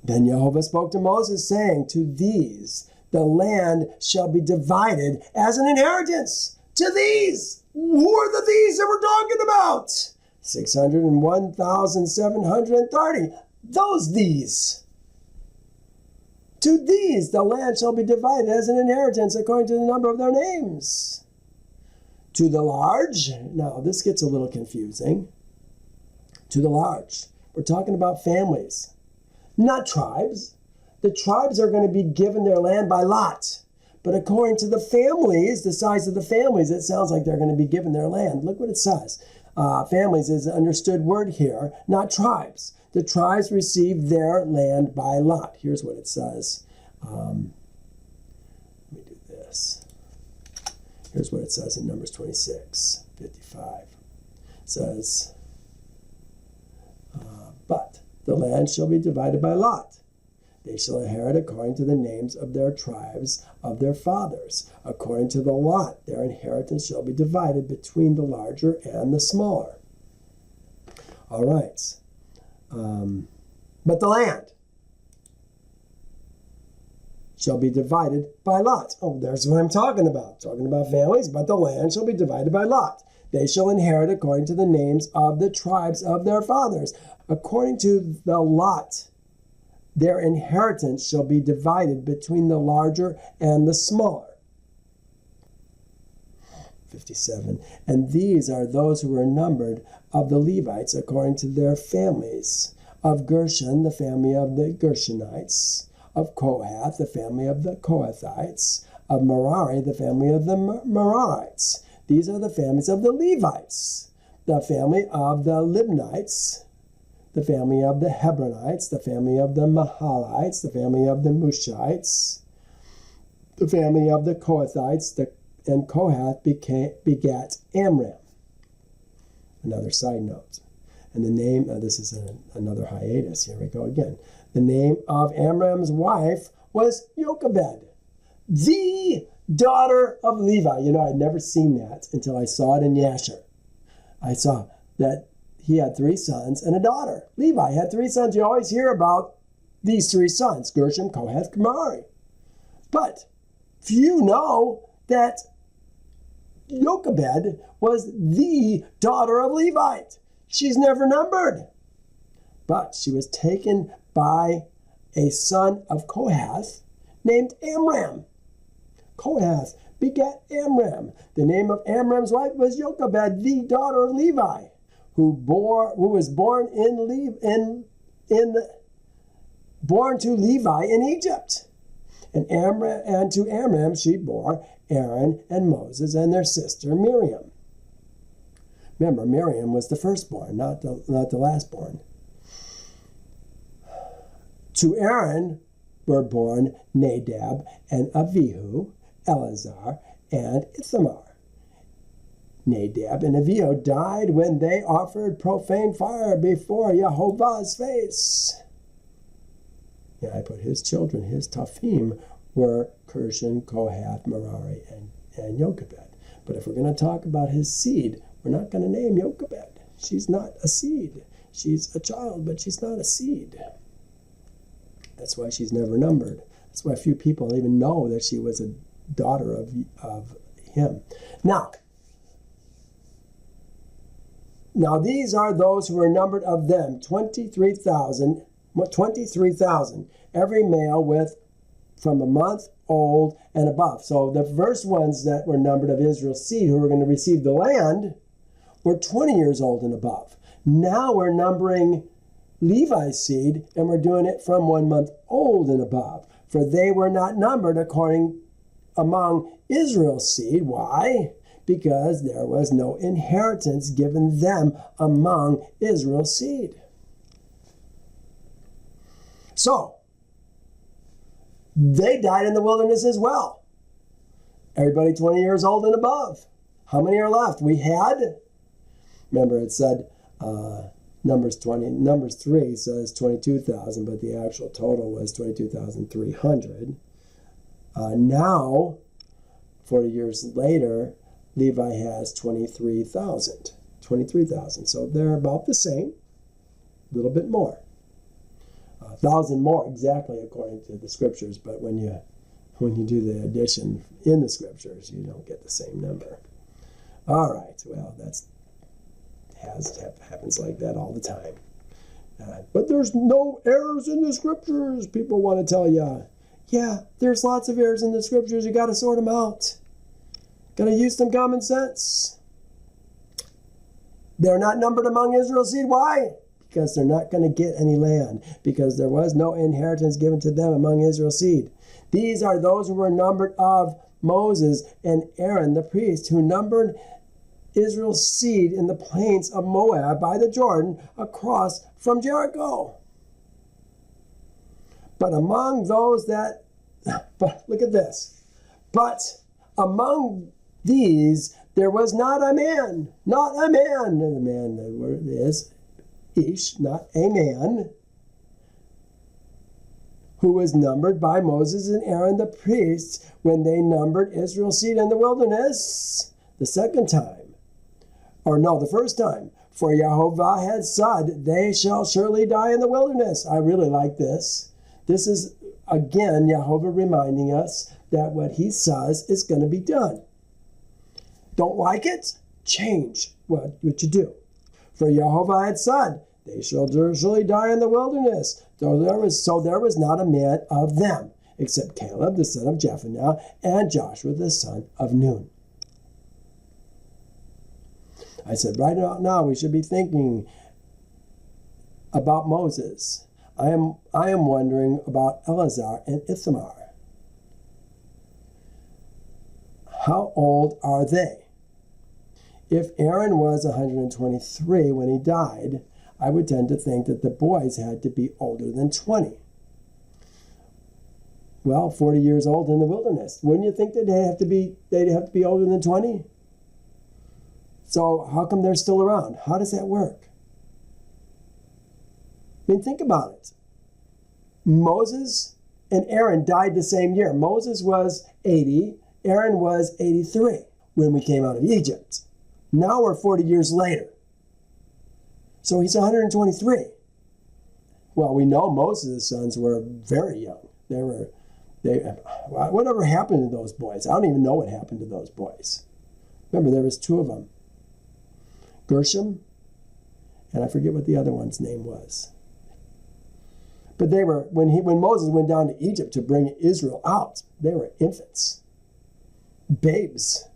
Speaker 1: Then Yahovah spoke to Moses, saying, to these the land shall be divided as an inheritance. To these. Who are the these that we're talking about? 601,730. Those these. To these the land shall be divided as an inheritance according to the number of their names. To the large. Now this gets a little confusing. To the large. We're talking about families, not tribes. The tribes are going to be given their land by lot. But according to the families, the size of the families, it sounds like they're going to be given their land. Look what it says. Families is an understood word here, not tribes. The tribes receive their land by lot. Here's what it says. Let me do this. Here's what it says in Numbers 26:55. It says, but the land shall be divided by lot. They shall inherit according to the names of their tribes of their fathers. According to the lot, their inheritance shall be divided between the larger and the smaller. All right. But the land shall be divided by lot. Oh, there's what I'm talking about. Talking about families, but the land shall be divided by lot. They shall inherit according to the names of the tribes of their fathers. According to the lot, their inheritance shall be divided between the larger and the smaller. 57. And these are those who were numbered of the Levites according to their families. Of Gershon, the family of the Gershonites. Of Kohath, the family of the Kohathites. Of Merari, the family of the Merarites. These are the families of the Levites. The family of the Libnites. The family of the Hebronites, the family of the Mahalites, the family of the Mushites, the family of the Kohathites, and Kohath begat Amram. Another side note. And the name, this is another hiatus, here we go again. The name of Amram's wife was Jochebed, the daughter of Levi. You know, I'd never seen that until I saw it in Yasher. I saw that he had 3 sons and a daughter. Levi had 3 sons. You always hear about these 3 sons, Gershon, Kohath, Merari. But few know that Jochebed was the daughter of Levi. She's never numbered. But she was taken by a son of Kohath named Amram. Kohath begat Amram. The name of Amram's wife was Jochebed, the daughter of Levi, who was born born to Levi in Egypt. And to Amram she bore Aaron and Moses and their sister Miriam. Remember, Miriam was the firstborn, not the lastborn. To Aaron were born Nadab and Abihu, Eleazar and Ithamar. Nadab and Abihu died when they offered profane fire before Yahovah's face. Yeah, I put his children, his Tafim, were Gershon, Kohath, Merari, and Jochebed. But if we're going to talk about his seed, we're not going to name Jochebed. She's not a seed. She's a child, but she's not a seed. That's why she's never numbered. That's why few people even know that she was a daughter of him. Now these are those who were numbered of them, 23,000, every male with from a month old and above. So the first ones that were numbered of Israel's seed who were going to receive the land were 20 years old and above. Now we're numbering Levi's seed, and we're doing it from 1 month old and above. For they were not numbered among Israel's seed. Why? Because there was no inheritance given them among Israel's seed. So, they died in the wilderness as well. Everybody 20 years old and above. How many are left? We had, remember it said, Numbers 3 says 22,000, but the actual total was 22,300. Now, 40 years later, Levi has 23,000. So they're about the same, a little bit more. 1,000 more exactly according to the scriptures, but when you do the addition in the scriptures, you don't get the same number. All right, well, happens like that all the time. But there's no errors in the scriptures. People want to tell you, yeah, there's lots of errors in the scriptures. You got to sort them out. Got to use some common sense. They're not numbered among Israel's seed. Why? Because they're not going to get any land, because there was no inheritance given to them among Israel's seed. These are those who were numbered of Moses and Aaron the priest, who numbered Israel's seed in the plains of Moab by the Jordan across from Jericho. But among those look at this. But among these there was not a man. And the man, the word is Ish, not a man, who was numbered by Moses and Aaron the priests when they numbered Israel's seed in the wilderness the first time. For Yahovah had said, they shall surely die in the wilderness. I really like this. This is, again, Yahovah reminding us that what he says is going to be done. Don't like it? Change what you do. For Yahovah had said, they shall surely die in the wilderness. So there was not a man of them, except Caleb the son of Jephunneh and Joshua the son of Nun. I said, right now we should be thinking about Moses. I am wondering about Eleazar and Ithamar. How old are they? If Aaron was 123 when he died, I would tend to think that the boys had to be older than 20. Well, 40 years old in the wilderness. Wouldn't you think that they'd have to be older than 20? So how come they're still around? How does that work? I mean, think about it. Moses and Aaron died the same year. Moses was 80, Aaron was 83 when we came out of Egypt. Now we're 40 years later. So he's 123. Well, we know Moses' sons were very young. Whatever happened to those boys? I don't even know what happened to those boys. Remember, there was two of them. Gershom, and I forget what the other one's name was. But they were, when Moses went down to Egypt to bring Israel out, they were infants. babes.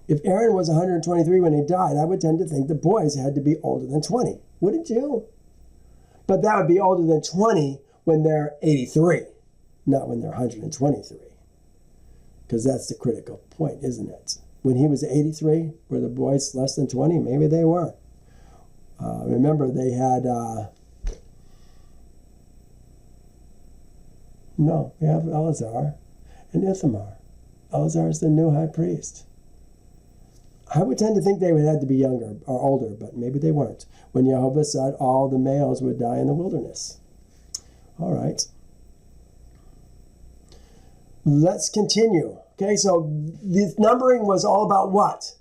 Speaker 1: If Aaron was 123 when he died, I would tend to think the boys had to be older than 20. Wouldn't you? But that would be older than 20 when they're 83, not when they're 123. Because that's the critical point, isn't it? When he was 83, were the boys less than 20? Maybe they were. Remember, they had... we have Eleazar and Ithamar. Eleazar is the new high priest. I would tend to think they would have to be younger or older, but maybe they weren't. When Yahovah said all the males would die in the wilderness. All right. Let's continue. Okay, so this numbering was all about what?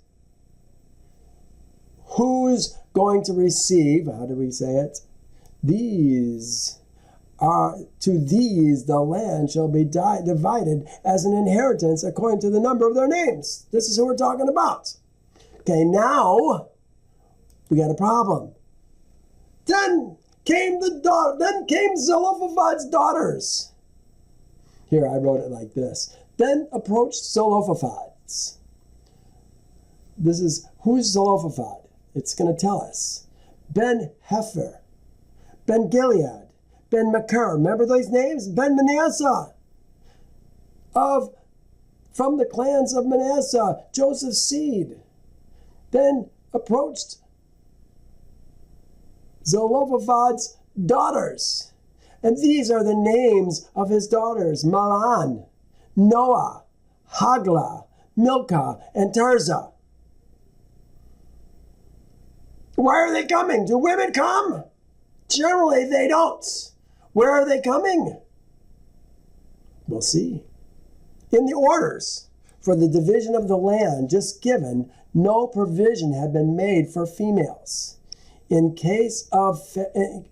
Speaker 1: Who's going to receive, how do we say it? To these the land shall be divided as an inheritance according to the number of their names. This is who we're talking about. Okay, now we got a problem. Then came Zelophehad's daughters. Here, I wrote it like this. Then approached Zelophehad. Who's Zelophehad? It's going to tell us. Ben Hefer, Ben Gilead, Ben Machir. Remember those names? Ben Manasseh. From the clans of Manasseh, Joseph's seed. Then approached Zelophehad's daughters. And these are the names of his daughters: Malan, Noah, Hagla, Milcah, and Tirzah. Why are they coming? Do women come? Generally, they don't. Where are they coming? We'll see. In the orders for the division of the land just given, no provision had been made for females. In case of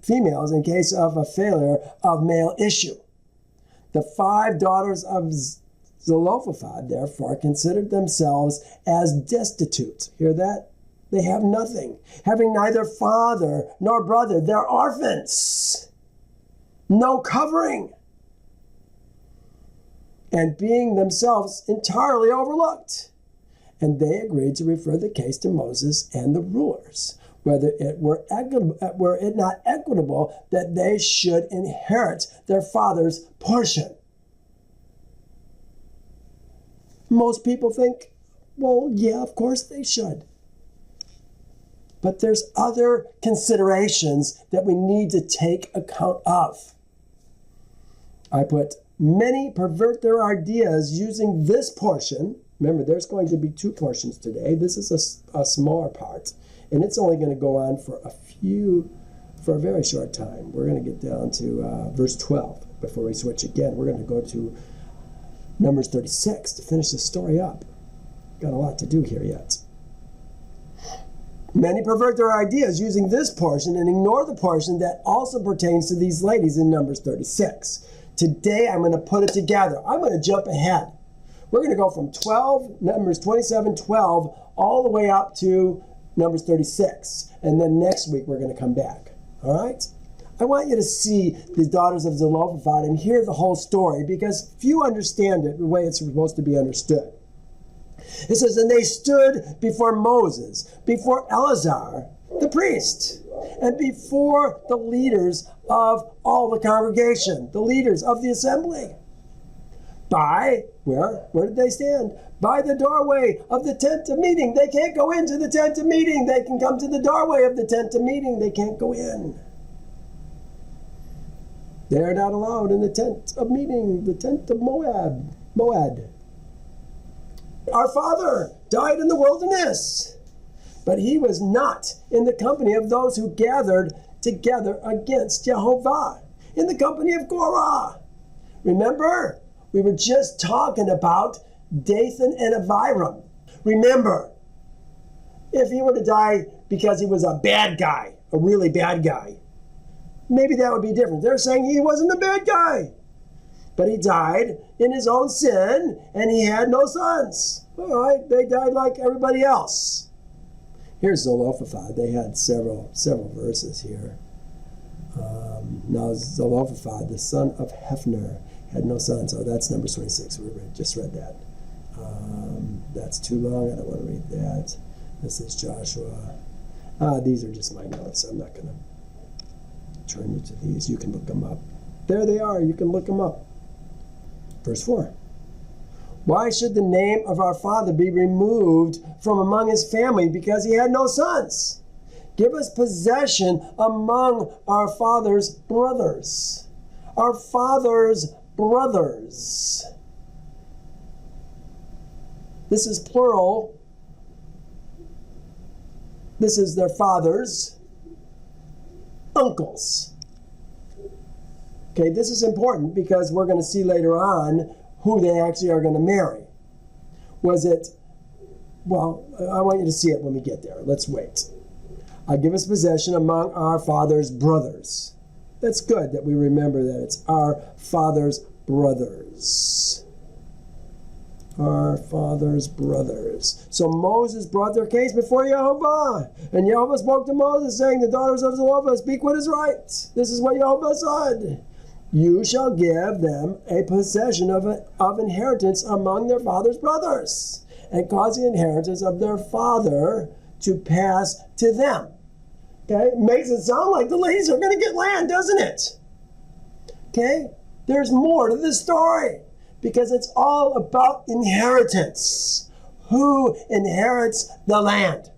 Speaker 1: females, in case of a failure of male issue. The 5 daughters of Zelophehad, therefore, considered themselves as destitute. Hear that? They have nothing. Having neither father nor brother, they're orphans. No covering. And being themselves entirely overlooked. And they agreed to refer the case to Moses and the rulers, whether it were it not equitable that they should inherit their father's portion. Most people think, well, yeah, of course they should. But there's other considerations that we need to take account of. I put, many pervert their ideas using this portion. Remember, there's going to be 2 portions today. This is a smaller part. And it's only going to go on for a very short time. We're going to get down to verse 12 before we switch again. We're going to go to Numbers 36 to finish the story up. Got a lot to do here yet. Many pervert their ideas using this portion and ignore the portion that also pertains to these ladies in Numbers 36. Today, I'm going to put it together. I'm going to jump ahead. We're going to go from Numbers 27, 12, all the way up to Numbers 36. And then next week, we're going to come back. All right? I want you to see the daughters of Zelophehad and hear the whole story, because few understand it the way it's supposed to be understood. It says, and they stood before Moses, before Eleazar, the priest, and before the leaders of all the congregation, the leaders of the assembly. Where did they stand? By the doorway of the tent of meeting. They can't go into the tent of meeting. They can come to the doorway of the tent of meeting. They can't go in. They're not allowed in the tent of meeting, the tent of Moab. Our father died in the wilderness, but he was not in the company of those who gathered together against Yahovah, in the company of Korah. Remember? We were just talking about Dathan and Abiram. Remember, if he were to die because he was a bad guy, a really bad guy, maybe that would be different. They're saying he wasn't a bad guy, but he died in his own sin and he had no sons. All right, they died like everybody else. Here's Zelophehad. They had several verses here. Now Zelophehad, the son of Hephner, had no sons. Oh, that's Numbers 26. We just read that. That's too long. I don't want to read that. This is Joshua. These are just my notes. I'm not going to turn you to these. You can look them up. There they are. You can look them up. Verse 4. Why should the name of our father be removed from among his family because he had no sons? Give us possession among our father's brothers. Our father's brothers. This is plural. This is their fathers, uncles. Okay, this is important because we're going to see later on who they actually are going to marry. Was it, well, I want you to see it when we get there. Let's wait. Give us possession among our father's brothers. That's good that we remember that it's our father's brothers. Our father's brothers. So Moses brought their case before Yahovah. And Yahovah spoke to Moses, saying, the daughters of Zelophehad speak what is right. This is what Yahovah said. You shall give them a possession of inheritance among their father's brothers, and cause the inheritance of their father to pass to them. Okay? Makes it sound like the ladies are going to get land, doesn't it? Okay? There's more to this story, because it's all about inheritance. Who inherits the land?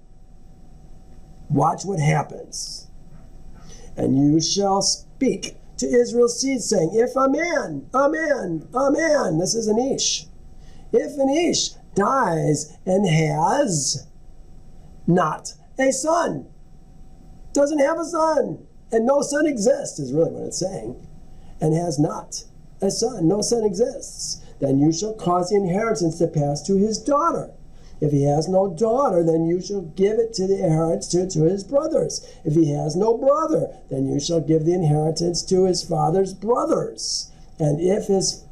Speaker 1: Watch what happens. And you shall speak to Israel's seed, saying, if a man, this is an Ish. If an Ish dies and has not a son, doesn't have a son, and no son exists, is really what it's saying, and has not a son, no son exists, then you shall cause the inheritance to pass to his daughter. If he has no daughter, then you shall give it to the inheritance to his brothers. If he has no brother, then you shall give the inheritance to his father's brothers. And if his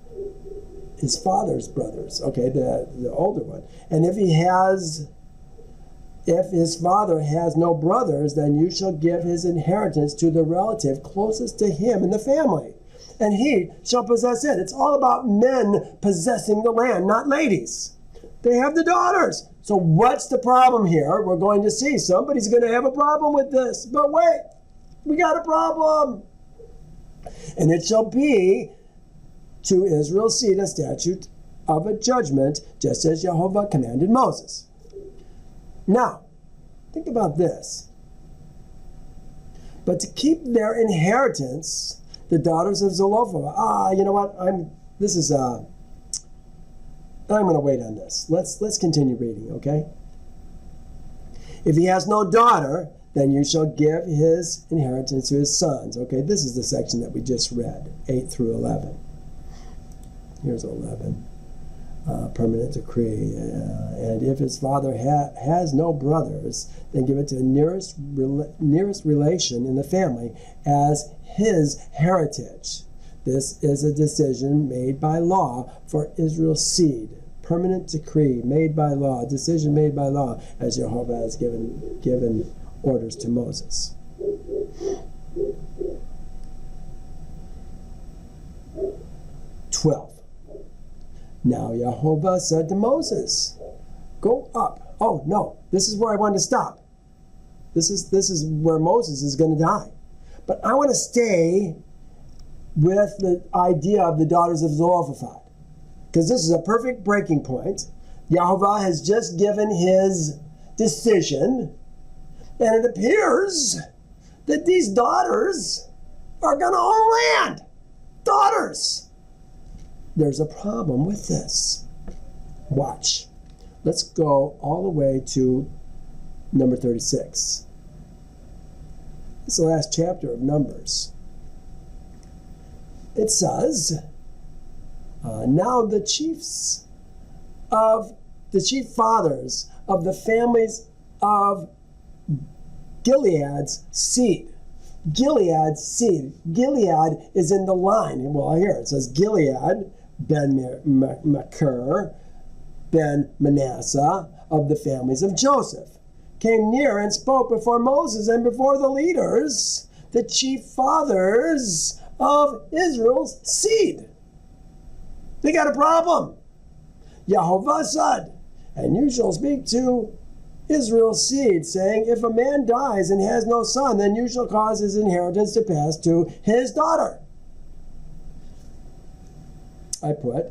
Speaker 1: father's brothers, okay, the older one, and if his father has no brothers, then you shall give his inheritance to the relative closest to him in the family, and he shall possess it. It's all about men possessing the land, not ladies. They have the daughters. So what's the problem here? We're going to see. Somebody's going to have a problem with this. But wait, we got a problem. And it shall be to Israel's seed a statute of a judgment, just as Yahovah commanded Moses. Now, think about this. But to keep their inheritance, the daughters of Zelophehad, you know what? I'm going to wait on this. Let's continue reading, okay? If he has no daughter, then you shall give his inheritance to his sons. Okay, this is the section that we just read, 8 through 11. Here's 11. Permanent decree. And if his father has no brothers, then give it to the nearest relation in the family as his heritage. This is a decision made by law for Israel's seed. Permanent decree made by law, decision made by law, as Yahovah has given orders to Moses. Now Yahovah said to Moses, go up. Oh, no, this is where I wanted to stop. This is where Moses is going to die. But I want to stay with the idea of the daughters of Zelophehad, because this is a perfect breaking point. Yahovah has just given his decision, and it appears that these daughters are going to own land. Daughters. There's a problem with this. Watch. Let's go all the way to number 36. It's the last chapter of Numbers. It says, now the chief fathers of the families of Gilead's seed. Gilead's seed. Gilead is in the line. Well, here it says Gilead, Ben Machir, Ben Manasseh, of the families of Joseph, came near and spoke before Moses and before the leaders, the chief fathers of Israel's seed. They got a problem. Yahovah said, and you shall speak to Israel's seed, saying, if a man dies and has no son, then you shall cause his inheritance to pass to his daughter. I put,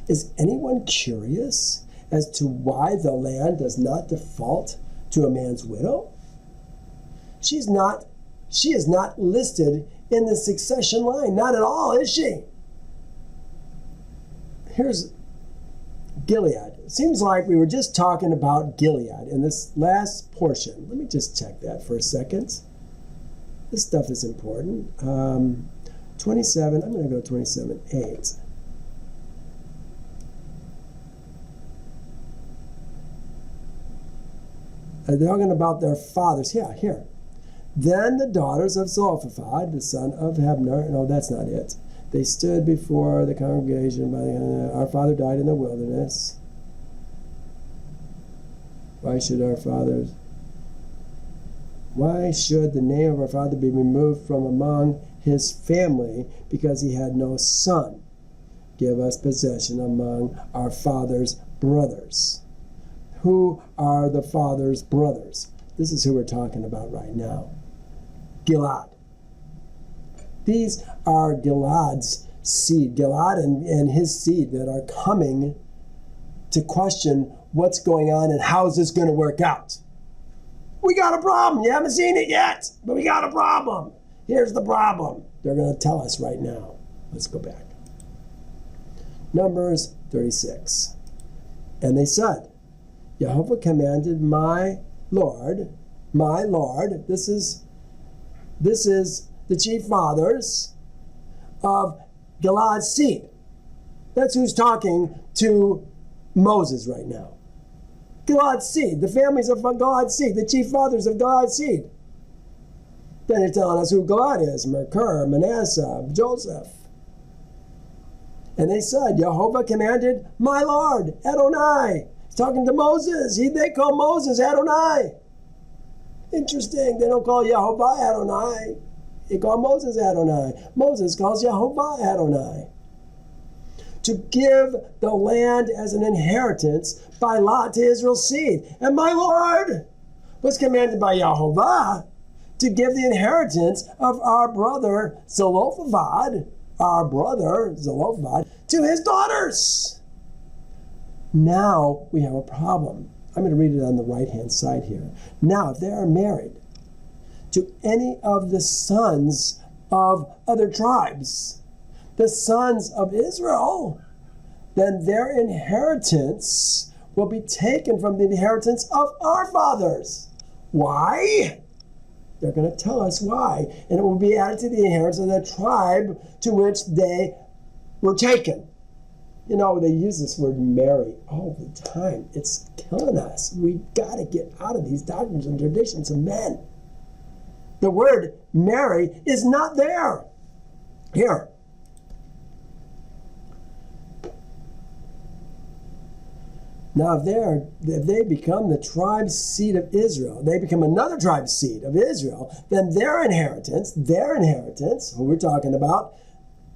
Speaker 1: is anyone curious as to why the land does not default to a man's widow? She is not listed in the succession line. Not at all, is she? Here's Gilead. It seems like we were just talking about Gilead in this last portion. Let me just check that for a second. This stuff is important. 27, I'm going to go 27:8. They're talking about their fathers. Yeah, here. Then the daughters of Zelophehad, the son of Hebner, no, that's not it. They stood before the congregation by our father died in the wilderness. Why should the name of our father be removed from among his family because he had no son? Give us possession among our father's brothers. Who are the father's brothers? This is who we're talking about right now. Gilead. These are Gilead's seed. Gilead and his seed that are coming to question what's going on and how's this going to work out. We got a problem. You haven't seen it yet, but we got a problem. Here's the problem. They're going to tell us right now. Let's go back. Numbers 36. And they said, Yahovah commanded my Lord, this is the chief fathers of Gilead's seed. That's who's talking to Moses right now. Gilead's seed, the families of Gilead's seed, the chief fathers of Gilead's seed. Then they're telling us who Gilead is, Machir, Manasseh, Joseph. And they said, Yahovah commanded my Lord, Adonai. He's talking to Moses. They call Moses Adonai. Interesting. They don't call Yahovah Adonai. They call Moses Adonai. Moses calls Yahovah Adonai. To give the land as an inheritance by lot to Israel's seed. And my Lord was commanded by Yahovah to give the inheritance of our brother Zelophehad, to his daughters. Now we have a problem. I'm going to read it on the right-hand side here. Now, if they are married to any of the sons of other tribes, the sons of Israel, then their inheritance will be taken from the inheritance of our fathers. Why? They're going to tell us why. And it will be added to the inheritance of the tribe to which they were taken. You know, they use this word marry all the time. It's killing us. We've got to get out of these doctrines and traditions of men. The word marry is not there. Here. Now, if they become the tribe's seed of Israel, they become another tribe's seed of Israel, then their inheritance, who we're talking about,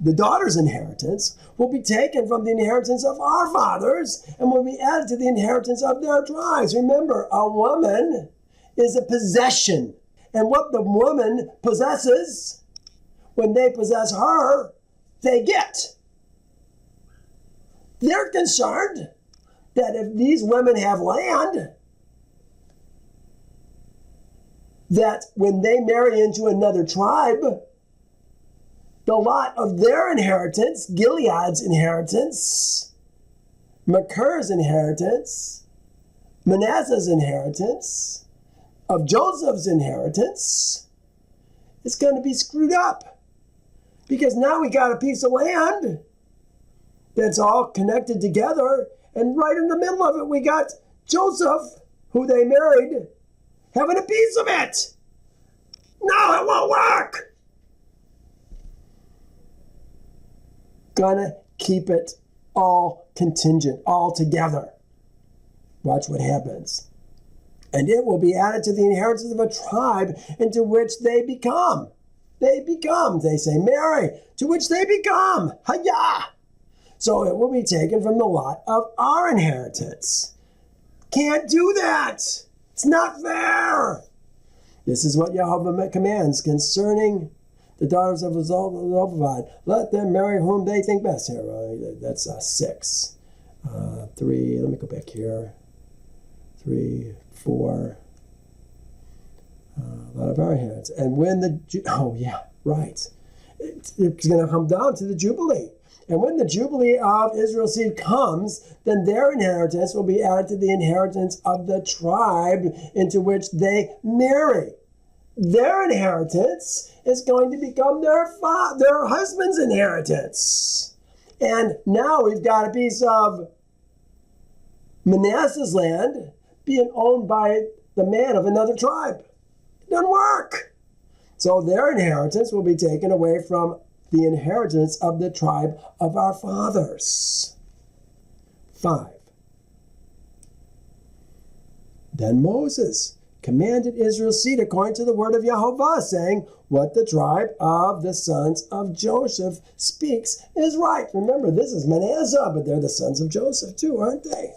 Speaker 1: the daughter's inheritance, will be taken from the inheritance of our fathers and will be added to the inheritance of their tribes. Remember, a woman is a possession. And what the woman possesses, when they possess her, they get. They're concerned that if these women have land, that when they marry into another tribe, the lot of their inheritance, Gilead's inheritance, Machir's inheritance, Manasseh's inheritance, of Joseph's inheritance, is going to be screwed up. Because now we got a piece of land that's all connected together, and right in the middle of it we got Joseph, who they married, having a piece of it. No, it won't work. Gonna keep it all contingent, all together. Watch what happens. And it will be added to the inheritance of a tribe into which they become. They say, marry, to which they become. Hayah! So it will be taken from the lot of our inheritance. Can't do that. It's not fair. This is what Yahovah commands concerning the daughters of Zelophehad. Let them marry whom they think best. Here, that's 6. 3, let me go back here. 3, 4. A lot of our hands. And when the, it's going to come down to the Jubilee. And when the Jubilee of Israel's seed comes, then their inheritance will be added to the inheritance of the tribe into which they marry. Their inheritance is going to become their husband's inheritance. And now we've got a piece of Manasseh's land being owned by the man of another tribe. It doesn't work. So their inheritance will be taken away from the inheritance of the tribe of our fathers. 5. Then Moses commanded Israel's seed according to the word of Yahovah, saying, what the tribe of the sons of Joseph speaks is right. Remember, this is Manasseh, but they're the sons of Joseph too, aren't they?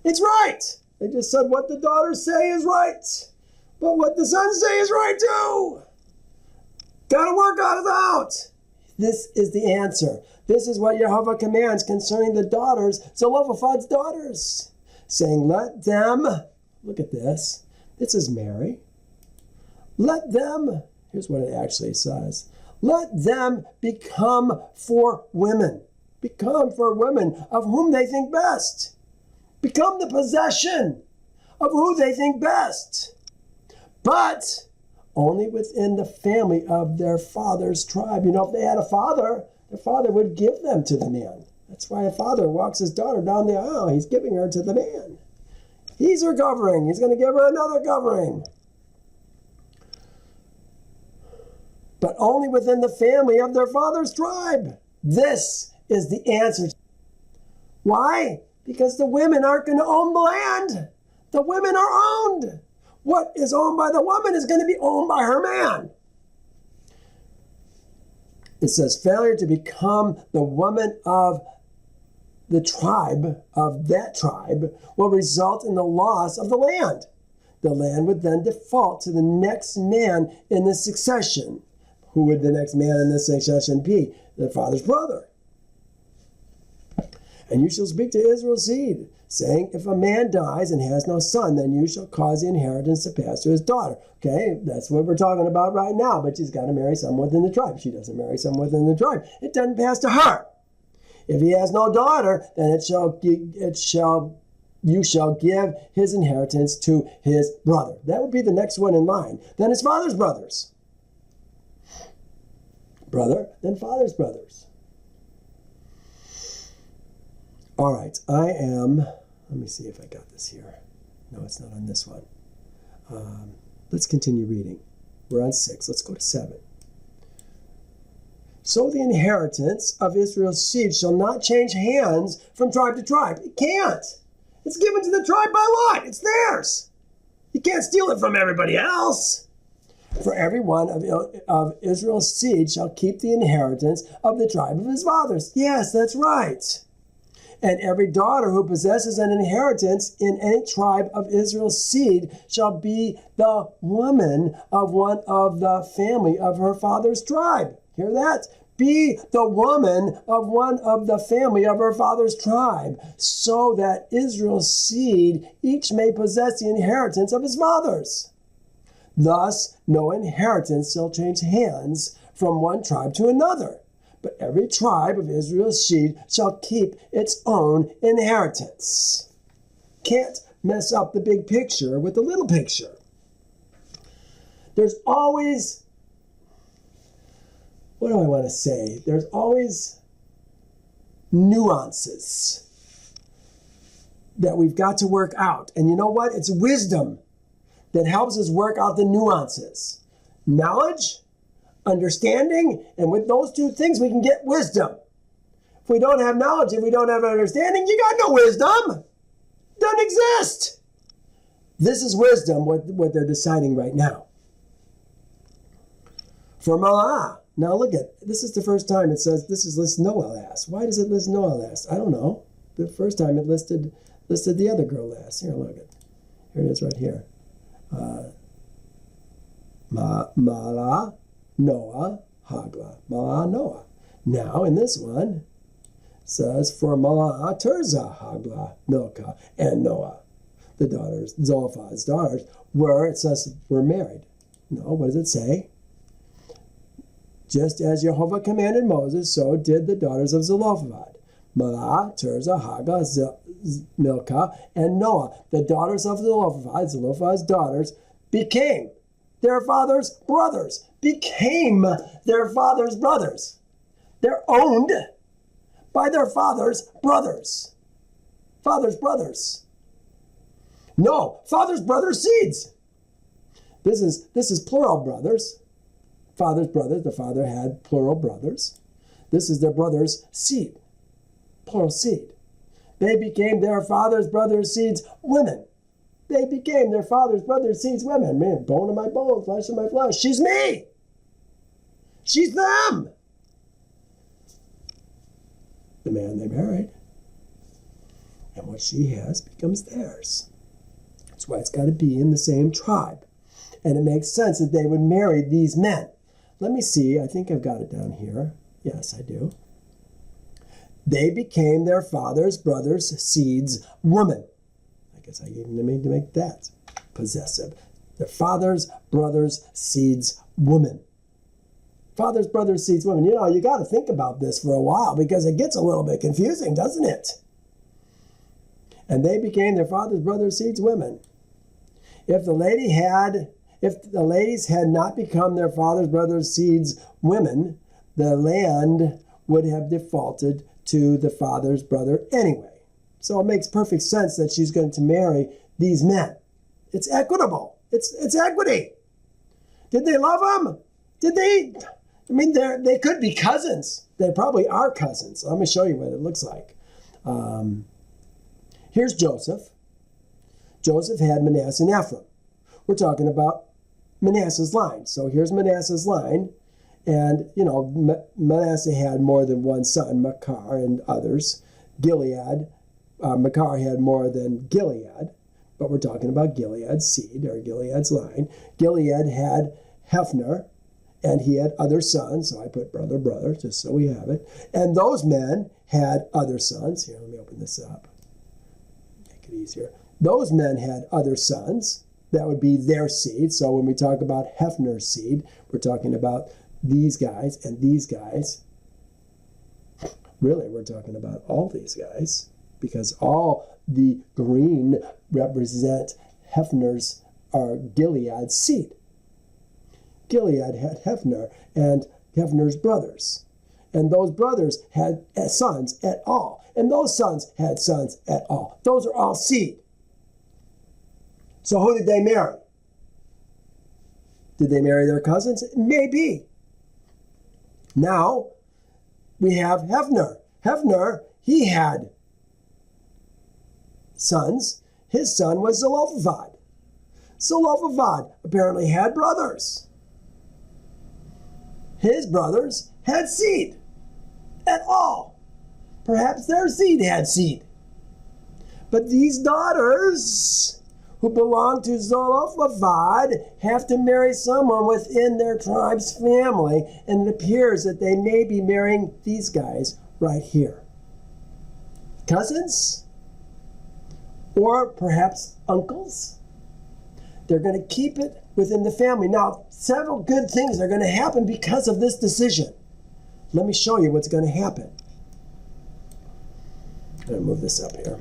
Speaker 1: It's right. They just said what the daughters say is right. But what the sons say is right too. Got to work it out. This is the answer. This is what Yahovah commands concerning the daughters, Zelophehad's daughters, saying, let them, look at this. This is Mary. Let them, here's what it actually says. Let them become for women. Become for women of whom they think best. Become the possession of who they think best. But only within the family of their father's tribe. You know, if they had a father, their father would give them to the man. That's why a father walks his daughter down the aisle. He's giving her to the man. He's her covering. He's going to give her another covering. But only within the family of their father's tribe. This is the answer. Why? Because the women aren't going to own the land. The women are owned. What is owned by the woman is going to be owned by her man. It says, failure to become the woman of the tribe, of that tribe, will result in the loss of the land. The land would then default to the next man in the succession. Who would the next man in the succession be? The father's brother. And you shall speak to Israel's seed, saying, if a man dies and has no son, then you shall cause the inheritance to pass to his daughter. Okay, that's what we're talking about right now, but she's got to marry someone within the tribe. She doesn't marry someone within the tribe. It doesn't pass to her. If he has no daughter, then you shall give his inheritance to his brother. That would be the next one in line. Then his father's brothers. Brother, then father's brothers. All right, let me see if I got this here. No, it's not on this one. Let's continue reading. We're on 6. Let's go to 7. So the inheritance of Israel's seed shall not change hands from tribe to tribe. It can't. It's given to the tribe by lot. It's theirs. You can't steal it from everybody else. For every one of Israel's seed shall keep the inheritance of the tribe of his fathers. Yes, that's right. And every daughter who possesses an inheritance in any tribe of Israel's seed shall be the woman of one of the family of her father's tribe. Hear that? Be the woman of one of the family of her father's tribe, so that Israel's seed each may possess the inheritance of his fathers. Thus, no inheritance shall change hands from one tribe to another. But every tribe of Israel's seed shall keep its own inheritance. Can't mess up the big picture with the little picture. There's always, what do I want to say? There's always nuances that we've got to work out. And you know what? It's wisdom that helps us work out the nuances. Knowledge, understanding, and with those two things we can get wisdom. If we don't have knowledge, if we don't have understanding, you got no wisdom. Doesn't exist. This is wisdom, what they're deciding right now. For Balaam, Now look at, this is the first time it says, this is list Noah last. Why does it list Noah last? I don't know. The first time it listed the other girl last. Here, look at, here it is right here. Mala, Noah, Hagla. Mala, Noah. Now in this one, says, for Mala, Tirzah, Hagla, Milcah, and Noah. The daughters, Zelophehad's daughters, it says, were married. No, what does it say? Just as Yahovah commanded Moses, so did the daughters of Zelophehad. Mala, Tirzah, Hagla, Milcah, and Noah. The daughters of Zelophehad's daughters, became their father's brothers. Became their father's brothers. They're owned by their father's brothers. Father's brothers. No, father's brothers' seeds. This is plural brothers. Father's brothers. The father had plural brothers. This is their brother's seed. Plural seed. They became their father's brother's seeds women. They became their father's brother's seeds women. Man, bone of my bone, flesh of my flesh. She's me. She's them. The man they married. And what she has becomes theirs. That's why it's got to be in the same tribe. And it makes sense that they would marry these men. Let me see. I think I've got it down here. Yes, I do. They became their father's brother's seeds woman. I guess I gave them to make that possessive. Their father's brother's seeds woman. Father's brother's seeds woman. You know, you got to think about this for a while because it gets a little bit confusing, doesn't it? And they became their father's brother's seeds women. If the ladies had not become their father's brother's seeds women, the land would have defaulted to the father's brother anyway. So it makes perfect sense that she's going to marry these men. It's equitable. It's equity. Did they love them? Did they? I mean, they could be cousins. They probably are cousins. Let me show you what it looks like. Here's Joseph. Joseph had Manasseh and Ephraim. We're talking about Manasseh's line. So here's Manasseh's line. And, you know, Manasseh had more than one son, Machar and others. Gilead, Machar had more than Gilead. But we're talking about Gilead's seed, or Gilead's line. Gilead had Hephner, and he had other sons. So I put brother, just so we have it. And those men had other sons. Here, let me open this up. Make it easier. Those men had other sons. That would be their seed. So when we talk about Hephner's seed, we're talking about these guys and these guys. Really, we're talking about all these guys, because all the green represent Hephner's or Gilead's seed. Gilead had Hephner and Hephner's brothers. And those brothers had sons at all. And those sons had sons at all. Those are all seed. So who did they marry? Did they marry their cousins? Maybe. Now, we have Hephner. Hephner, he had sons. His son was Zelophehad. Zelophehad apparently had brothers. His brothers had seed at all. Perhaps their seed had seed. But these daughters who belong to Zelophehad have to marry someone within their tribe's family, and it appears that they may be marrying these guys right here. Cousins? Or perhaps uncles? They're going to keep it within the family. Now, several good things are going to happen because of this decision. Let me show you what's going to happen. I'm going to move this up here.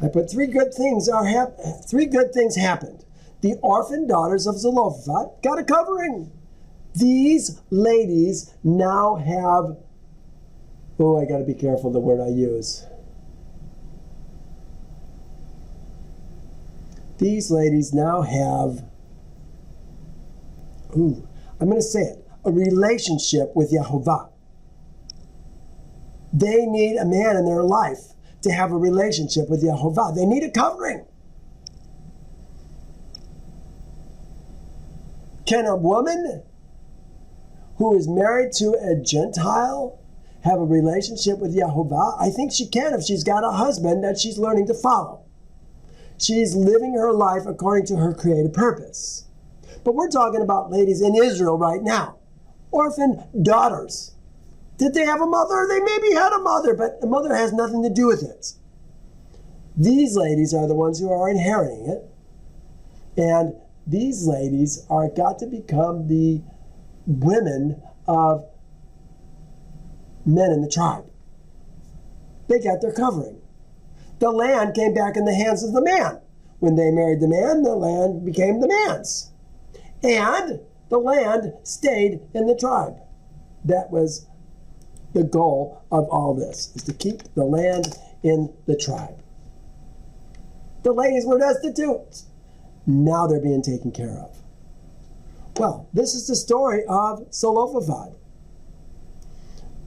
Speaker 1: I put three good things happened. The orphan daughters of Zelophehad got a covering. These ladies now have, I got to be careful the word I use. These ladies now have, I'm going to say it, a relationship with Yahovah. They need a man in their life to have a relationship with Yahovah. They need a covering. Can a woman who is married to a Gentile have a relationship with Yahovah? I think she can if she's got a husband that she's learning to follow. She's living her life according to her created purpose. But we're talking about ladies in Israel right now. Orphan daughters. Did they have a mother? They maybe had a mother, but the mother has nothing to do with it. These ladies are the ones who are inheriting it. And these ladies are got to become the women of men in the tribe. They got their covering. The land came back in the hands of the man. When they married the man, the land became the man's. And the land stayed in the tribe. That was the goal of all this, is to keep the land in the tribe. The ladies were destitute. Now they're being taken care of. Well, this is the story of Zelophehad.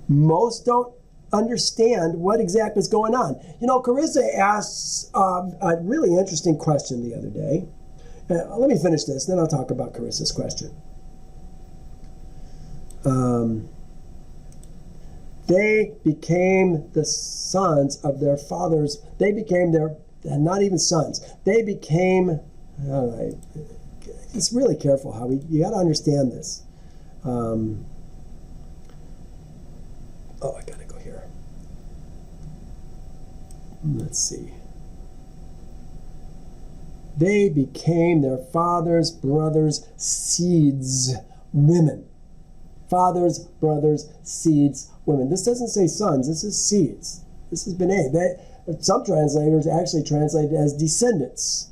Speaker 1: Most don't understand what exactly is going on. You know, Carissa asked a really interesting question the other day. Let me finish this, then I'll talk about Carissa's question. They became the sons of their fathers. They became their, not even sons. They became, it's really careful how you got to understand this. I got to go here. Let's see. They became their father's brothers' seeds, women. Fathers, brothers, seeds, women. This doesn't say sons, this is seeds. This is B'nai. Some translators actually translate it as descendants.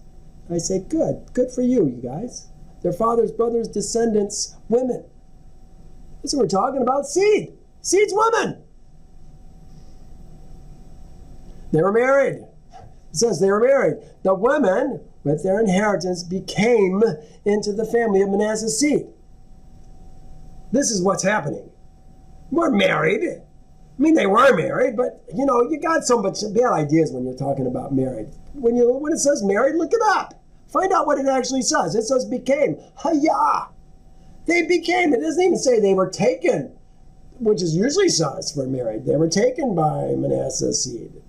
Speaker 1: I say, good for you, you guys. Their fathers, brothers, descendants, women. That's what we're talking about, seed. Seeds, women. They were married. It says they were married. The women, with their inheritance, became into the family of Manasseh's seed. This is what's happening. We're married. I mean, they were married, but, you know, you got so much bad ideas when you're talking about married. When it says married, look it up. Find out what it actually says. It says became. Hayah. They became. It doesn't even say they were taken, which is usually says for married. They were taken by Manasseh's seed.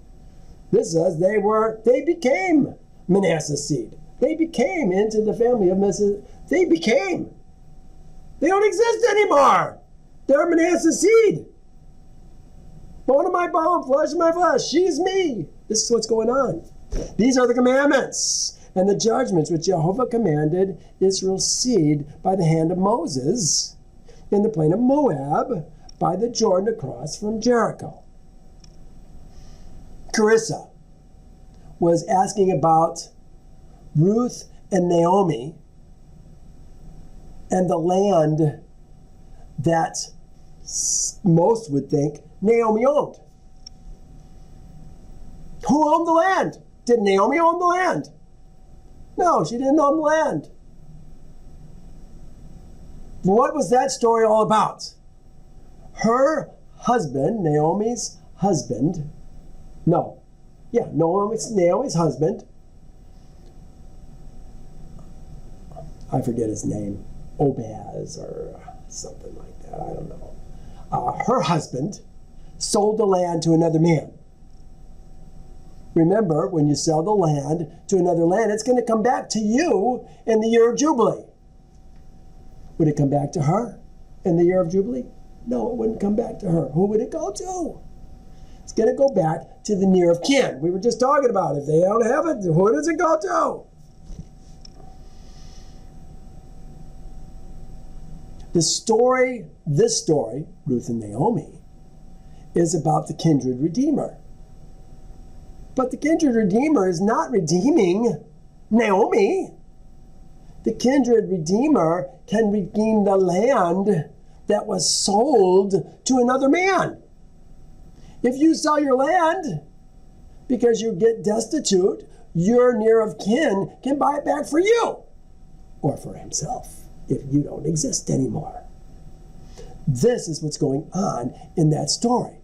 Speaker 1: This says they became Manasseh's seed. They became into the family of Manasseh. They became. They don't exist anymore. They're Manasseh's seed. Bone of my bone, flesh of my flesh. She's me. This is what's going on. These are the commandments and the judgments which Yahovah commanded Israel's seed by the hand of Moses in the plain of Moab by the Jordan across from Jericho. Carissa was asking about Ruth and Naomi and the land that most would think Naomi owned. Who owned the land? Did Naomi own the land? No, she didn't own the land. What was that story all about? Her husband, Naomi's husband, Naomi's husband, I forget his name, Obaz or something like that, I don't know. Her husband sold the land to another man. Remember, when you sell the land to another land, it's going to come back to you in the year of Jubilee. Would it come back to her in the year of Jubilee? No, it wouldn't come back to her. Who would it go to? It's going to go back to the near of kin. We were just talking about it. If they don't have it, who does it go to? This story, Ruth and Naomi, is about the kindred redeemer. But the kindred redeemer is not redeeming Naomi. The kindred redeemer can redeem the land that was sold to another man. If you sell your land because you get destitute, your near of kin can buy it back for you or for himself if you don't exist anymore. This is what's going on in that story.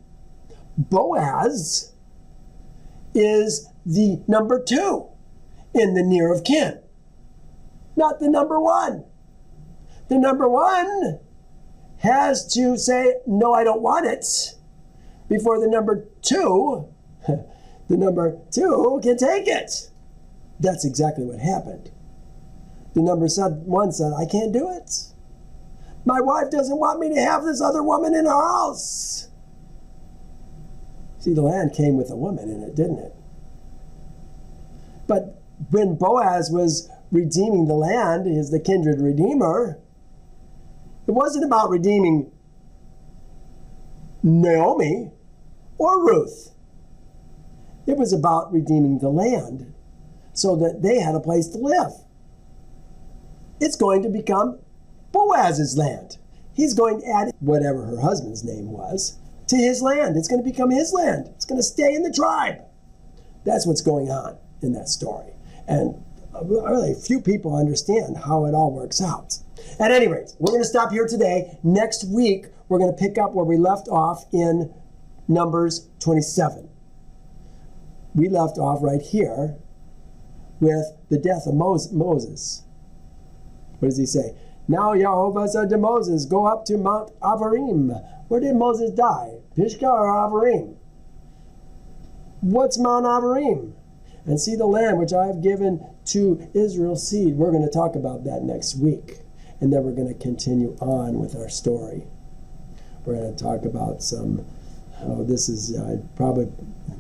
Speaker 1: Boaz is the number 2 in the near of kin, not the number 1. The number 1 has to say, no, I don't want it, before the number two can take it. That's exactly what happened. The number one said, I can't do it. My wife doesn't want me to have this other woman in our house. See, the land came with a woman in it, didn't it? But when Boaz was redeeming the land, he is the kindred redeemer, it wasn't about redeeming Naomi or Ruth. It was about redeeming the land so that they had a place to live. It's going to become Boaz's land. He's going to add whatever her husband's name was to his land. It's going to become his land. It's going to stay in the tribe. That's what's going on in that story. And really few people understand how it all works out. At any rate, we're going to stop here today. Next week, we're going to pick up where we left off in Numbers 27. We left off right here with the death of Moses. What does he say? Now Yahovah said to Moses, go up to Mount Avarim. Where did Moses die? Pisgah or Avarim? What's Mount Avarim? And see the land which I have given to Israel's seed. We're going to talk about that next week. And then we're going to continue on with our story. We're going to talk about this is probably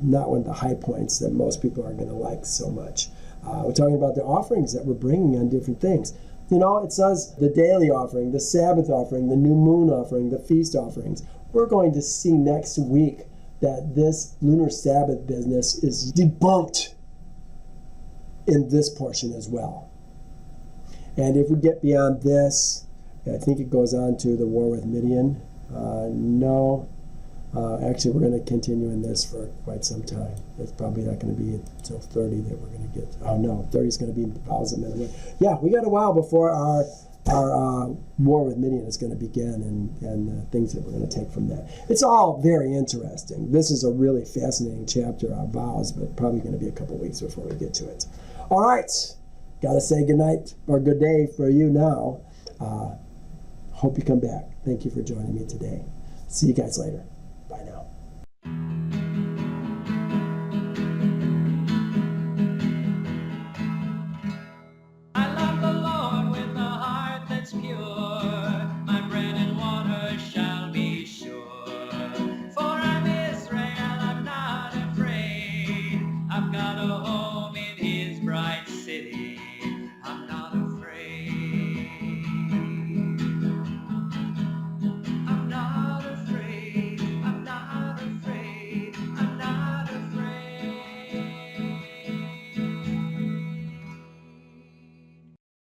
Speaker 1: not one of the high points that most people are going to like so much. We're talking about the offerings that we're bringing on different things. You know, it says the daily offering, the Sabbath offering, the new moon offering, the feast offerings. We're going to see next week that this lunar Sabbath business is debunked in this portion as well. And if we get beyond this, I think it goes on to the war with Midian. Actually, we're going to continue in this for quite some time. It's probably not going to be until 30 that we're going to get. 30 is going to be vows of men and women. Yeah, we got a while before our war with Midian is going to begin and things that we're going to take from that. It's all very interesting. This is a really fascinating chapter, our vows, but probably going to be a couple weeks before we get to it. All right. Got to say good night or good day for you now. Hope you come back. Thank you for joining me today. See you guys later. Bye now.